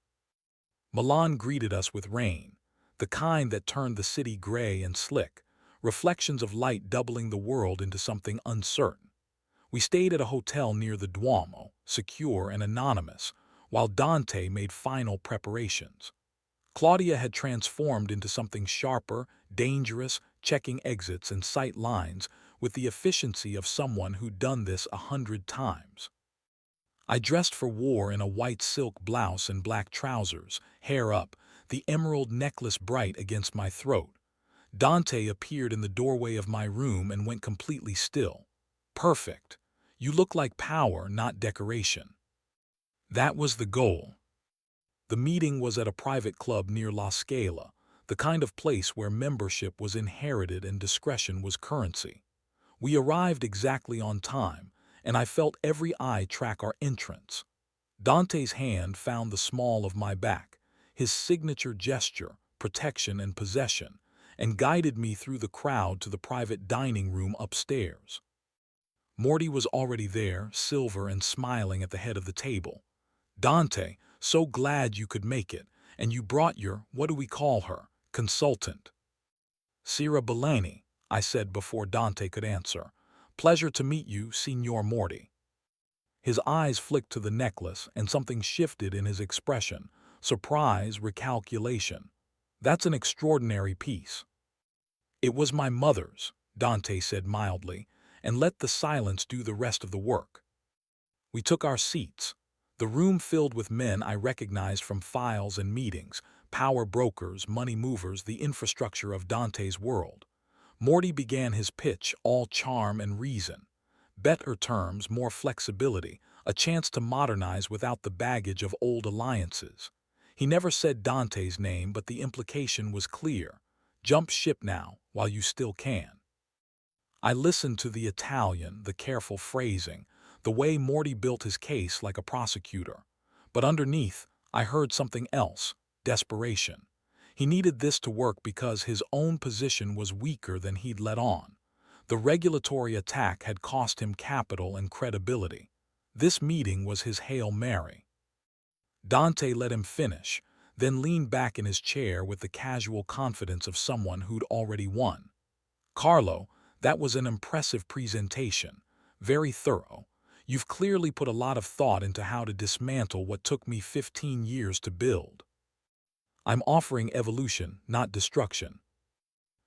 Milan greeted us with rain, the kind that turned the city gray and slick, reflections of light doubling the world into something uncertain. We stayed at a hotel near the Duomo, secure and anonymous, while Dante made final preparations. Claudia had transformed into something sharper, dangerous, checking exits and sight lines with the efficiency of someone who'd done this 100 times. I dressed for war in a white silk blouse and black trousers, hair up, the emerald necklace bright against my throat. Dante appeared in the doorway of my room and went completely still. Perfect. You look like power, not decoration. That was the goal. The meeting was at a private club near La Scala, the kind of place where membership was inherited and discretion was currency. We arrived exactly on time, and I felt every eye track our entrance. Dante's hand found the small of my back, his signature gesture, protection and possession, and guided me through the crowd to the private dining room upstairs. Morty was already there, silver and smiling at the head of the table. "Dante, so glad you could make it, and you brought your, what do we call her, consultant." "Sira Bellani," I said before Dante could answer. "Pleasure to meet you, Signor Morty." His eyes flicked to the necklace, and something shifted in his expression. Surprise, recalculation. "That's an extraordinary piece." "It was my mother's," Dante said mildly, and let the silence do the rest of the work. We took our seats. The room filled with men I recognized from files and meetings, power brokers, money movers, the infrastructure of Dante's world. Morty began his pitch, all charm and reason. Better terms, more flexibility, a chance to modernize without the baggage of old alliances. He never said Dante's name, but the implication was clear. Jump ship now, while you still can. I listened to the Italian, the careful phrasing, the way Morty built his case like a prosecutor. But underneath, I heard something else, desperation. He needed this to work because his own position was weaker than he'd let on. The regulatory attack had cost him capital and credibility. This meeting was his Hail Mary. Dante let him finish, then leaned back in his chair with the casual confidence of someone who'd already won. "Carlo, that was an impressive presentation, very thorough. You've clearly put a lot of thought into how to dismantle what took me 15 years to build." "I'm offering evolution, not destruction."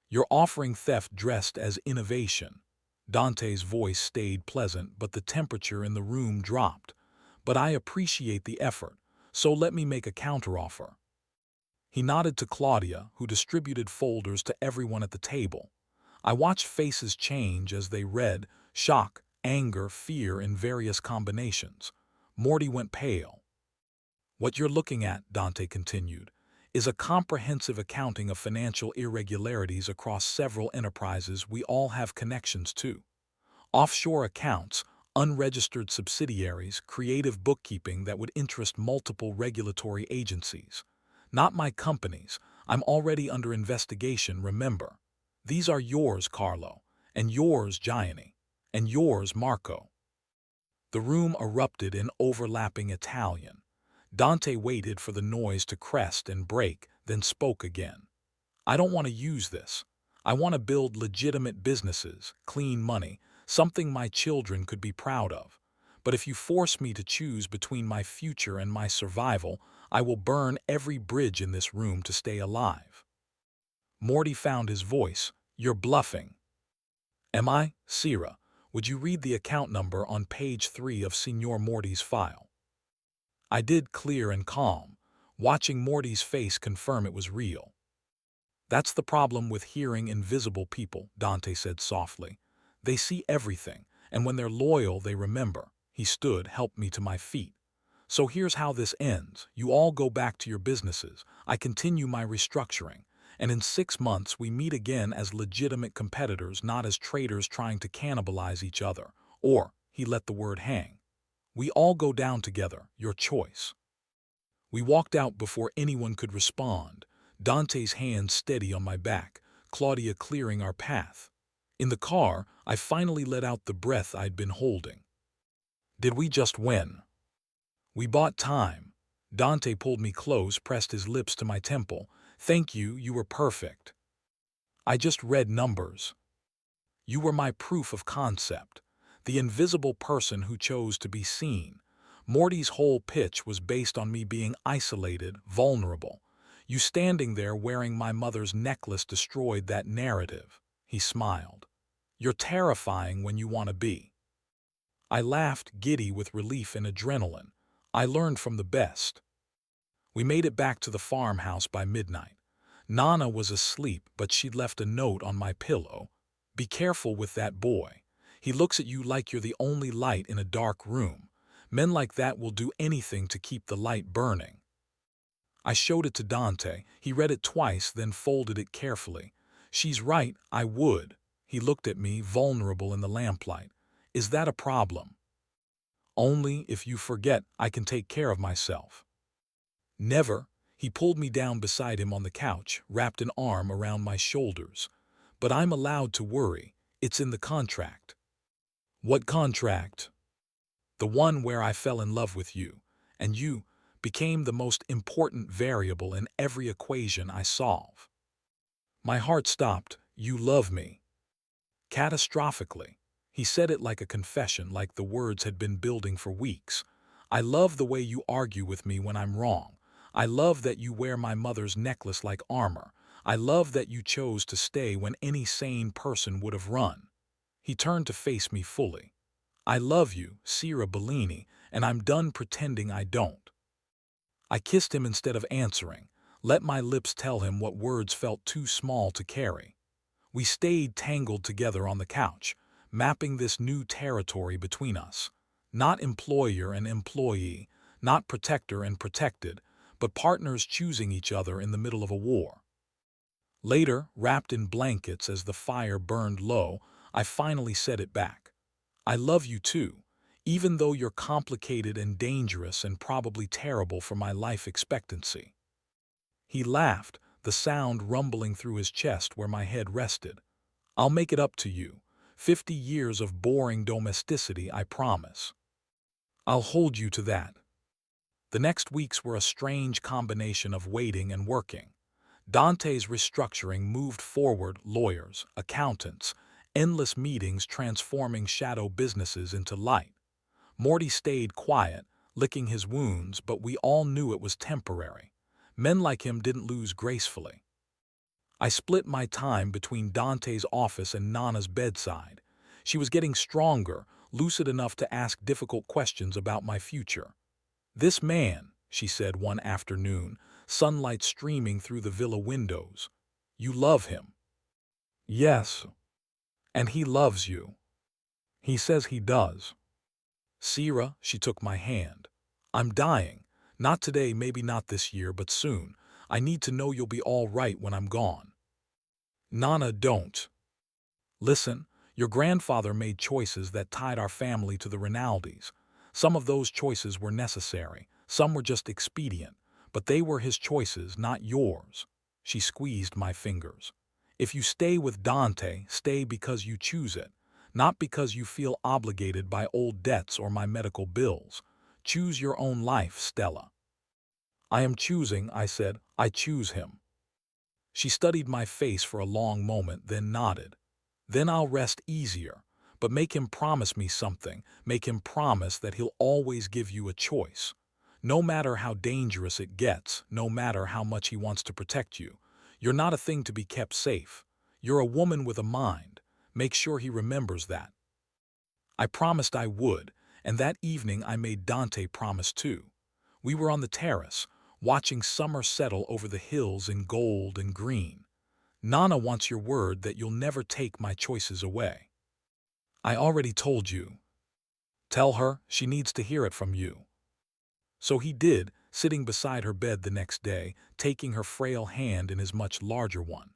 "You're offering theft dressed as innovation." Dante's voice stayed pleasant, but the temperature in the room dropped. "But I appreciate the effort, so let me make a counteroffer." He nodded to Claudia, who distributed folders to everyone at the table. I watched faces change as they read, shock, anger, fear in various combinations. Morty went pale. "What you're looking at," Dante continued, "is a comprehensive accounting of financial irregularities across several enterprises we all have connections to. Offshore accounts, unregistered subsidiaries, creative bookkeeping that would interest multiple regulatory agencies. Not my companies. I'm already under investigation, remember. These are yours, Carlo, and yours, Gianni, and yours, Marco." The room erupted in overlapping Italian. Dante waited for the noise to crest and break, then spoke again. "I don't want to use this. I want to build legitimate businesses, clean money, something my children could be proud of. But if you force me to choose between my future and my survival, I will burn every bridge in this room to stay alive." Morty found his voice. "You're bluffing." "Am I? Sira, would you read the account number on page 3 of Signor Morty's file?" I did, clear and calm, watching Morty's face confirm it was real. "That's the problem with hearing invisible people," Dante said softly. "They see everything, and when they're loyal they remember." He stood, helped me to my feet. "So here's how this ends. You all go back to your businesses. I continue my restructuring. And in 6 months we meet again as legitimate competitors, not as traitors trying to cannibalize each other." Or, he let the word hang. "We all go down together, your choice." We walked out before anyone could respond, Dante's hand steady on my back, Claudia clearing our path. In the car, I finally let out the breath I'd been holding. Did we just win? We bought time. Dante pulled me close, pressed his lips to my temple. "Thank you, you were perfect." "I just read numbers." "You were my proof of concept. The invisible person who chose to be seen. Morty's whole pitch was based on me being isolated, vulnerable. You standing there wearing my mother's necklace destroyed that narrative." He smiled. "You're terrifying when you want to be." I laughed, giddy with relief and adrenaline. I learned from the best. We made it back to the farmhouse by midnight. Nana was asleep, but she'd left a note on my pillow. "Be careful with that boy. He looks at you like you're the only light in a dark room. Men like that will do anything to keep the light burning." I showed it to Dante. He read it twice, then folded it carefully. "She's right, I would." He looked at me, vulnerable in the lamplight. "Is that a problem?" "Only if you forget I can take care of myself." "Never." He pulled me down beside him on the couch, wrapped an arm around my shoulders. But I'm allowed to worry. It's in the contract. What contract? The one where I fell in love with you, and you became the most important variable in every equation I solve. My heart stopped. You love me. Catastrophically. He said it like a confession, like the words had been building for weeks. I love the way you argue with me when I'm wrong. I love that you wear my mother's necklace like armor. I love that you chose to stay when any sane person would have run. He turned to face me fully. I love you, Sierra Bellini, and I'm done pretending I don't. I kissed him instead of answering, let my lips tell him what words felt too small to carry. We stayed tangled together on the couch, mapping this new territory between us. Not employer and employee, not protector and protected, but partners choosing each other in the middle of a war. Later, wrapped in blankets as the fire burned low, I finally said it back. I love you too, even though you're complicated and dangerous and probably terrible for my life expectancy. He laughed, the sound rumbling through his chest where my head rested. I'll make it up to you. 50 years of boring domesticity, I promise. I'll hold you to that. The next weeks were a strange combination of waiting and working. Dante's restructuring moved forward, lawyers, accountants, endless meetings transforming shadow businesses into light. Morty stayed quiet, licking his wounds, but we all knew it was temporary. Men like him didn't lose gracefully. I split my time between Dante's office and Nana's bedside. She was getting stronger, lucid enough to ask difficult questions about my future. This man, she said one afternoon, sunlight streaming through the villa windows. You love him. Yes. And he loves you. He says he does. Sierra, she took my hand. I'm dying. Not today, maybe not this year, but soon. I need to know you'll be all right when I'm gone. Nana, don't. Listen, your grandfather made choices that tied our family to the Rinaldis. Some of those choices were necessary, some were just expedient, but they were his choices, not yours. She squeezed my fingers. If you stay with Dante, stay because you choose it, not because you feel obligated by old debts or my medical bills. Choose your own life, Stella. I am choosing, I said. I choose him. She studied my face for a long moment, then nodded. Then I'll rest easier, but make him promise me something. Make him promise that he'll always give you a choice. No matter how dangerous it gets, no matter how much he wants to protect you, you're not a thing to be kept safe. You're a woman with a mind. Make sure he remembers that. I promised I would, and that evening I made Dante promise too. We were on the terrace, watching summer settle over the hills in gold and green. Nana wants your word that you'll never take my choices away. I already told you. Tell her, she needs to hear it from you. So he did, sitting beside her bed the next day, taking her frail hand in his much larger one.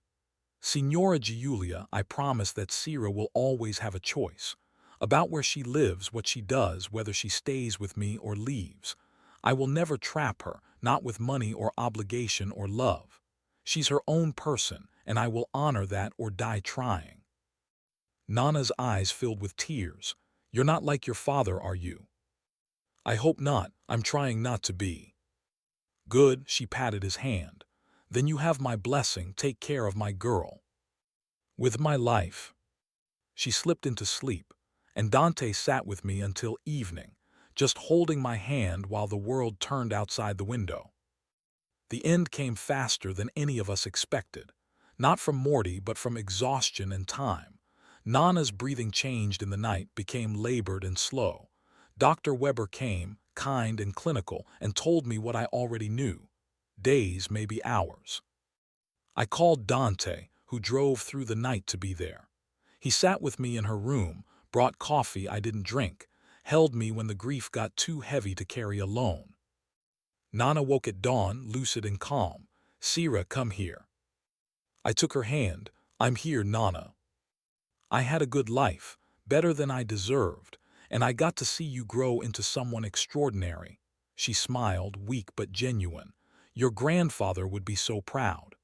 Signora Giulia, I promise that Sierra will always have a choice. About where she lives, what she does, whether she stays with me or leaves. I will never trap her, not with money or obligation or love. She's her own person, and I will honor that or die trying. Nana's eyes filled with tears. You're not like your father, are you? I hope not. I'm trying not to be. Good, she patted his hand. Then you have my blessing. Take care of my girl. With my life. She slipped into sleep, and Dante sat with me until evening, just holding my hand while the world turned outside the window. The end came faster than any of us expected. Not from Morty, but from exhaustion and time. Nana's breathing changed in the night, became labored and slow. Dr. Weber came, kind and clinical, and told me what I already knew. Days, maybe hours. I called Dante, who drove through the night to be there. He sat with me in her room, brought coffee I didn't drink, held me when the grief got too heavy to carry alone. Nana woke at dawn, lucid and calm. Sierra, come here. I took her hand. I'm here, Nana. I had a good life, better than I deserved, and I got to see you grow into someone extraordinary. She smiled, weak but genuine. Your grandfather would be so proud.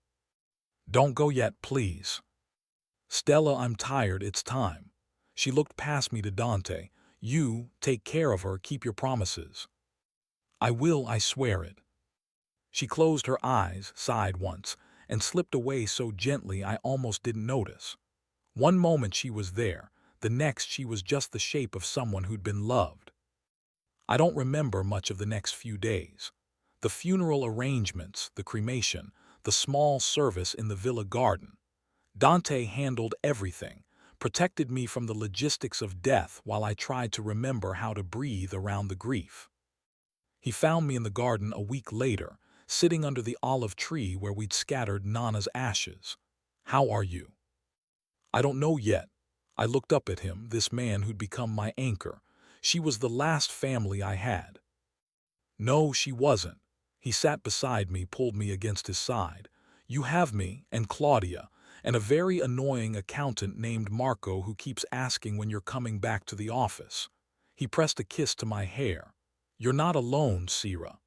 Don't go yet, please. Stella, I'm tired, it's time. She looked past me to Dante. You, take care of her, keep your promises. I will, I swear it. She closed her eyes, sighed once, and slipped away so gently I almost didn't notice. One moment she was there, the next she was just the shape of someone who'd been loved. I don't remember much of the next few days. The funeral arrangements, the cremation, the small service in the villa garden. Dante handled everything, protected me from the logistics of death while I tried to remember how to breathe around the grief. He found me in the garden a week later, sitting under the olive tree where we'd scattered Nana's ashes. How are you? I don't know yet. I looked up at him, this man who'd become my anchor. She was the last family I had. No, she wasn't. He sat beside me, pulled me against his side. You have me, and Claudia, and a very annoying accountant named Marco who keeps asking when you're coming back to the office. He pressed a kiss to my hair. You're not alone, Sira.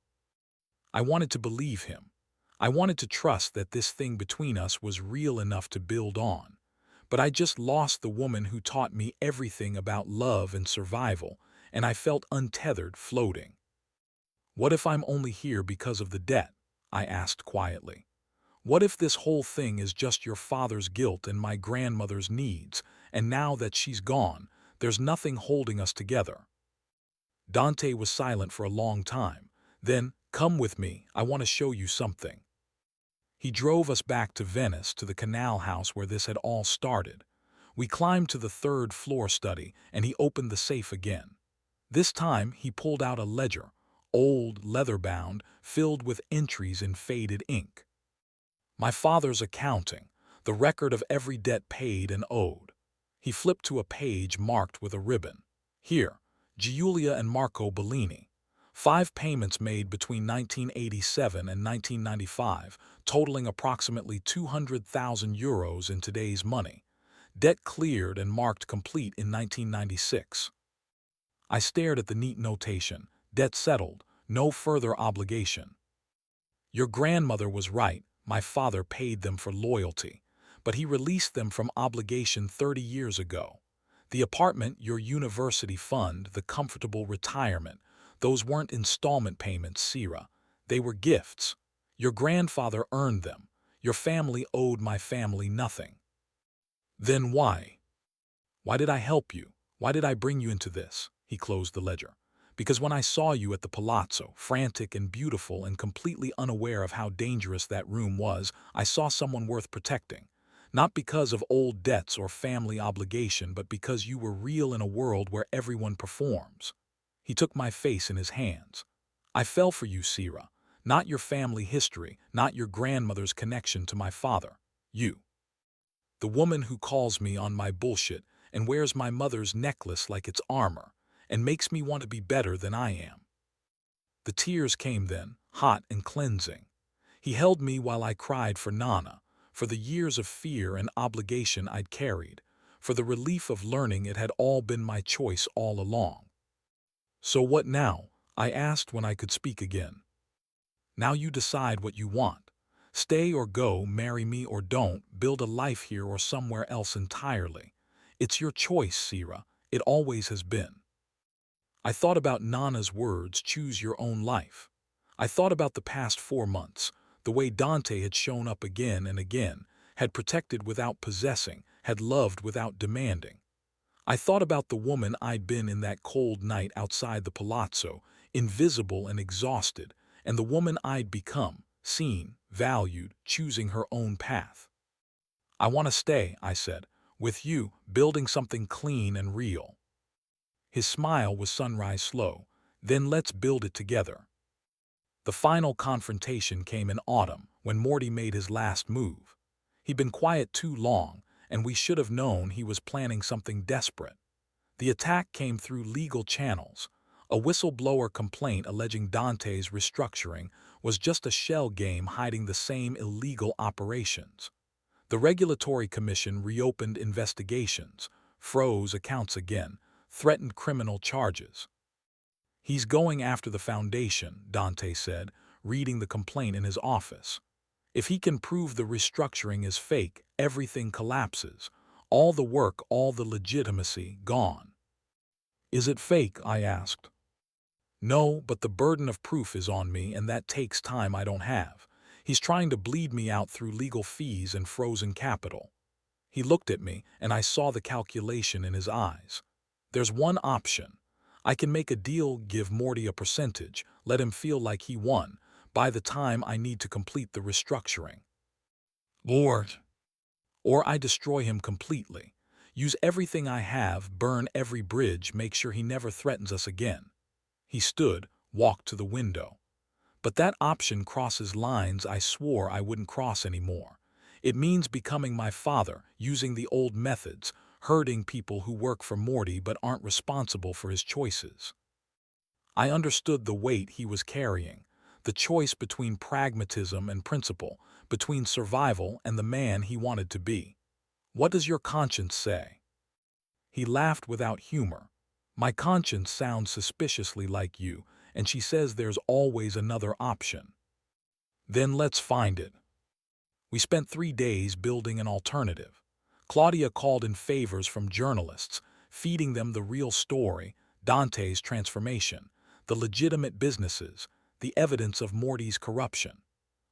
I wanted to believe him. I wanted to trust that this thing between us was real enough to build on. But I just lost the woman who taught me everything about love and survival, and I felt untethered, floating. What if I'm only here because of the debt? I asked quietly. What if this whole thing is just your father's guilt and my grandmother's needs, and now that she's gone, there's nothing holding us together? Dante was silent for a long time. Then, come with me, I want to show you something. He drove us back to Venice, to the canal house where this had all started. We climbed to the third-floor study, and he opened the safe again. This time, he pulled out a ledger, old, leather-bound, filled with entries in faded ink. My father's accounting, the record of every debt paid and owed. He flipped to a page marked with a ribbon. Here, Giulia and Marco Bellini. 5 payments made between 1987 and 1995, totaling approximately 200,000 euros in today's money. Debt cleared and marked complete in 1996. I stared at the neat notation. Debt settled, no further obligation. Your grandmother was right. My father paid them for loyalty, but he released them from obligation 30 years ago. The apartment, your university fund, the comfortable retirement, those weren't installment payments, Sira. They were gifts. Your grandfather earned them. Your family owed my family nothing. Then why? Why did I help you? Why did I bring you into this? He closed the ledger. Because when I saw you at the palazzo, frantic and beautiful and completely unaware of how dangerous that room was, I saw someone worth protecting. Not because of old debts or family obligation, but because you were real in a world where everyone performs. He took my face in his hands. I fell for you, Sira. Not your family history, not your grandmother's connection to my father. You. The woman who calls me on my bullshit and wears my mother's necklace like it's armor, and makes me want to be better than I am. The tears came then, hot and cleansing. He held me while I cried for Nana, for the years of fear and obligation I'd carried, for the relief of learning it had all been my choice all along. So what now? I asked when I could speak again. Now you decide what you want. Stay or go, marry me or don't, build a life here or somewhere else entirely. It's your choice, Sira. It always has been. I thought about Nana's words, choose your own life. I thought about the past 4 months, the way Dante had shown up again and again, had protected without possessing, had loved without demanding. I thought about the woman I'd been in that cold night outside the palazzo, invisible and exhausted, and the woman I'd become, seen, valued, choosing her own path. I want to stay, I said, with you, building something clean and real. His smile was sunrise slow. Then let's build it together. The final confrontation came in autumn, when Morty made his last move. He'd been quiet too long, and we should have known he was planning something desperate. The attack came through legal channels. A whistleblower complaint alleging Dante's restructuring was just a shell game hiding the same illegal operations. The Regulatory Commission reopened investigations, froze accounts again, threatened criminal charges. He's going after the foundation, Dante said, reading the complaint in his office. If he can prove the restructuring is fake, everything collapses. All the work, all the legitimacy, gone. Is it fake? I asked. No, but the burden of proof is on me, and that takes time I don't have. He's trying to bleed me out through legal fees and frozen capital. He looked at me, and I saw the calculation in his eyes. There's one option. I can make a deal, give Morty a percentage, let him feel like he won, by the time I need to complete the restructuring. Lord. Or I destroy him completely. Use everything I have, burn every bridge, make sure he never threatens us again. He stood, walked to the window. But that option crosses lines I swore I wouldn't cross anymore. It means becoming my father, using the old methods, hurting people who work for Morty but aren't responsible for his choices. I understood the weight he was carrying, the choice between pragmatism and principle, between survival and the man he wanted to be. What does your conscience say? He laughed without humor. My conscience sounds suspiciously like you, and she says there's always another option. Then let's find it. We spent 3 days building an alternative. Claudia called in favors from journalists, feeding them the real story, Dante's transformation, the legitimate businesses, the evidence of Morty's corruption.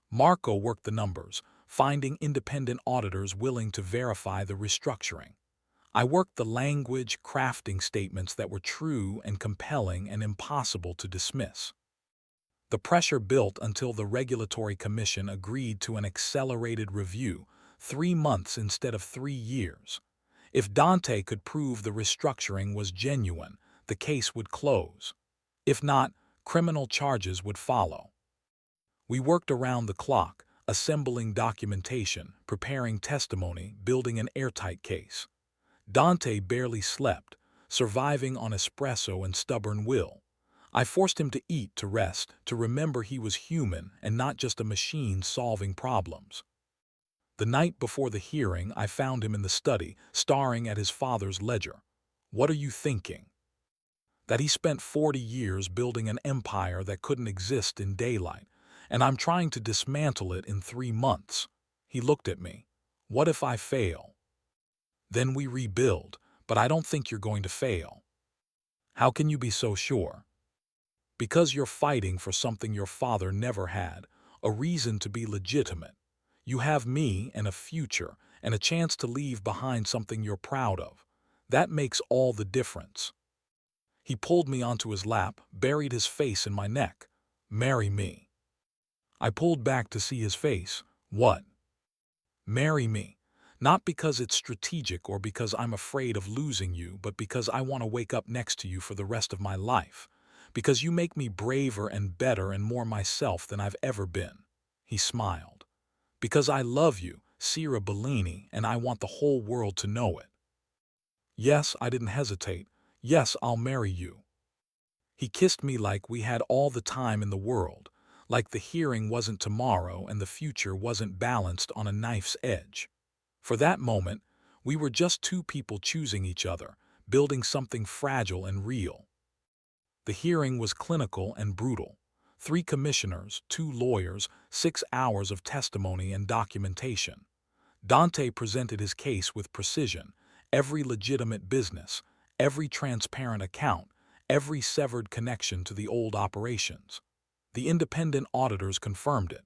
Marco worked the numbers, finding independent auditors willing to verify the restructuring. I worked the language, crafting statements that were true and compelling and impossible to dismiss. The pressure built until the Regulatory Commission agreed to an accelerated review, 3 months instead of 3 years. If Dante could prove the restructuring was genuine, the case would close. If not, criminal charges would follow. We worked around the clock, assembling documentation, preparing testimony, building an airtight case. Dante barely slept, surviving on espresso and stubborn will. I forced him to eat, to rest, to remember he was human and not just a machine solving problems. The night before the hearing, I found him in the study, staring at his father's ledger. What are you thinking? That he spent 40 years building an empire that couldn't exist in daylight, and I'm trying to dismantle it in 3 months. He looked at me. What if I fail? Then we rebuild, but I don't think you're going to fail. How can you be so sure? Because you're fighting for something your father never had, a reason to be legitimate. You have me and a future and a chance to leave behind something you're proud of. That makes all the difference. He pulled me onto his lap, buried his face in my neck. Marry me. I pulled back to see his face. What? Marry me. Not because it's strategic or because I'm afraid of losing you, but because I want to wake up next to you for the rest of my life. Because you make me braver and better and more myself than I've ever been. He smiled. Because I love you, Sierra Bellini, and I want the whole world to know it. Yes, I didn't hesitate. Yes, I'll marry you. He kissed me like we had all the time in the world, like the hearing wasn't tomorrow and the future wasn't balanced on a knife's edge. For that moment, we were just 2 people choosing each other, building something fragile and real. The hearing was clinical and brutal. 3 commissioners, 2 lawyers, 6 hours of testimony and documentation. Dante presented his case with precision, every legitimate business, every transparent account, every severed connection to the old operations. The independent auditors confirmed it.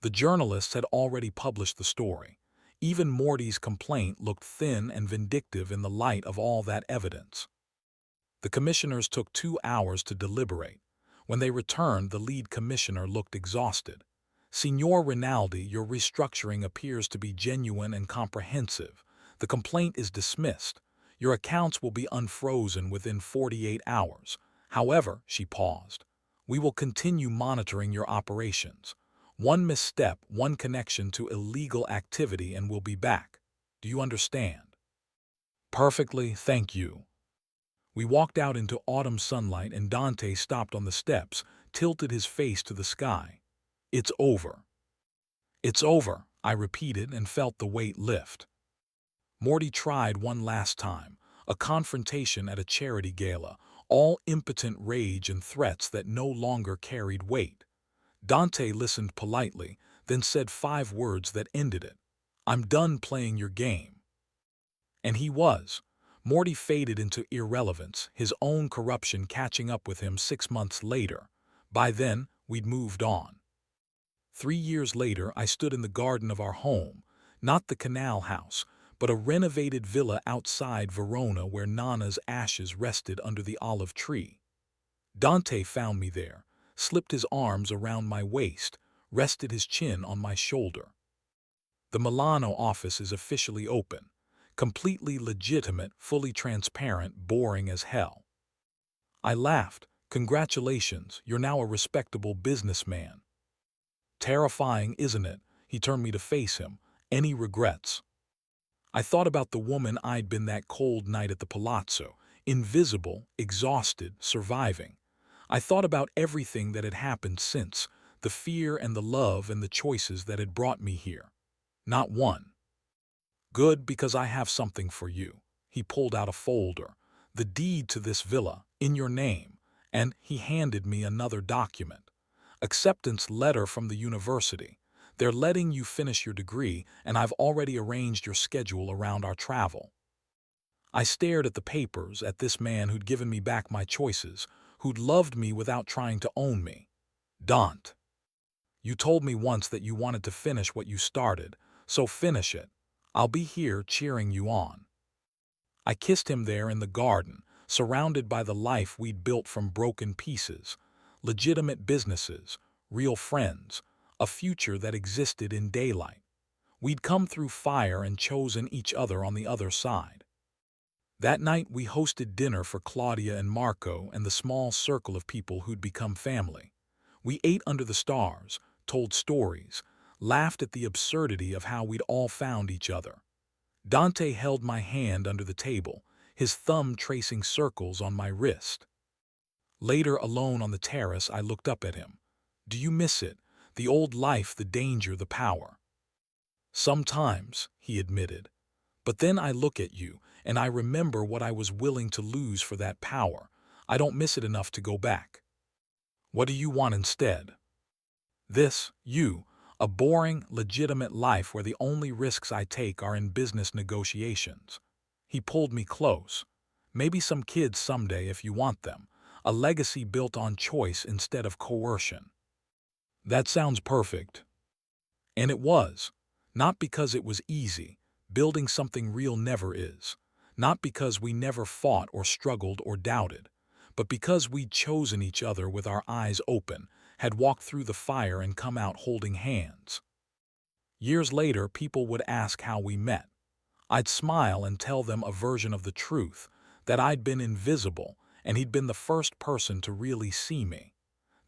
The journalists had already published the story. Even Morty's complaint looked thin and vindictive in the light of all that evidence. The commissioners took 2 hours to deliberate. When they returned, the lead commissioner looked exhausted. Signor Rinaldi, your restructuring appears to be genuine and comprehensive. The complaint is dismissed. Your accounts will be unfrozen within 48 hours. However, she paused, we will continue monitoring your operations. One misstep, one connection to illegal activity, and we'll be back. Do you understand? Perfectly, thank you. We walked out into autumn sunlight and Dante stopped on the steps, tilted his face to the sky. It's over. It's over, I repeated and felt the weight lift. Morty tried one last time, a confrontation at a charity gala, all impotent rage and threats that no longer carried weight. Dante listened politely, then said 5 words that ended it. "I'm done playing your game." And he was. Morty faded into irrelevance, his own corruption catching up with him 6 months later. By then, we'd moved on. 3 years later, I stood in the garden of our home, not the canal house, but a renovated villa outside Verona where Nana's ashes rested under the olive tree. Dante found me there, slipped his arms around my waist, rested his chin on my shoulder. "The Milano office is officially open. Completely legitimate, fully transparent, boring as hell." I laughed. "Congratulations, you're now a respectable businessman." "Terrifying, isn't it?" He turned me to face him. "Any regrets?" I thought about the woman I'd been that cold night at the palazzo, invisible, exhausted, surviving. I thought about everything that had happened since, the fear and the love and the choices that had brought me here. Not one. "Good, because I have something for you." He pulled out a folder. "The deed to this villa, in your name," and he handed me another document. "Acceptance letter from the university. They're letting you finish your degree, and I've already arranged your schedule around our travel." I stared at the papers, at this man who'd given me back my choices, who'd loved me without trying to own me. "Dante, you told me once that you wanted to finish what you started, so finish it. I'll be here cheering you on." I kissed him there in the garden, surrounded by the life we'd built from broken pieces, legitimate businesses, real friends, a future that existed in daylight. We'd come through fire and chosen each other on the other side. That night we hosted dinner for Claudia and Marco and the small circle of people who'd become family. We ate under the stars, told stories, laughed at the absurdity of how we'd all found each other. Dante held my hand under the table, his thumb tracing circles on my wrist. Later, alone on the terrace, I looked up at him. "Do you miss it? The old life, the danger, the power?" "Sometimes," he admitted. "But then I look at you, and I remember what I was willing to lose for that power. I don't miss it enough to go back." "What do you want instead?" "This, you. A boring, legitimate life where the only risks I take are in business negotiations." He pulled me close. "Maybe some kids someday if you want them. A legacy built on choice instead of coercion." That sounds perfect. And it was. Not because it was easy. Building something real never is. Not because we never fought or struggled or doubted, but because we'd chosen each other with our eyes open, had walked through the fire and come out holding hands. Years later, people would ask how we met. I'd smile and tell them a version of the truth, that I'd been invisible and he'd been the first person to really see me,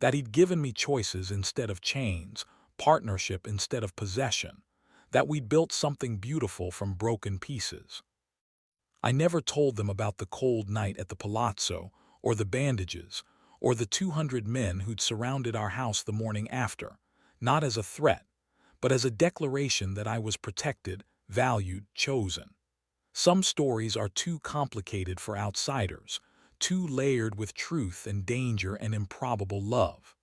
that he'd given me choices instead of chains, partnership instead of possession, that we'd built something beautiful from broken pieces. I never told them about the cold night at the palazzo, or the bandages, or the 200 men who'd surrounded our house the morning after, not as a threat, but as a declaration that I was protected, valued, chosen. Some stories are too complicated for outsiders, too layered with truth and danger and improbable love.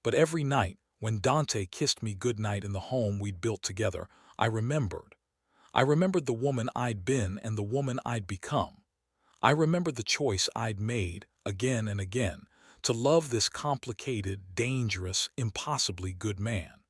But every night, when Dante kissed me goodnight in the home we'd built together, I remembered. I remembered the woman I'd been and the woman I'd become. I remembered the choice I'd made, again and again, to love this complicated, dangerous, impossibly good man.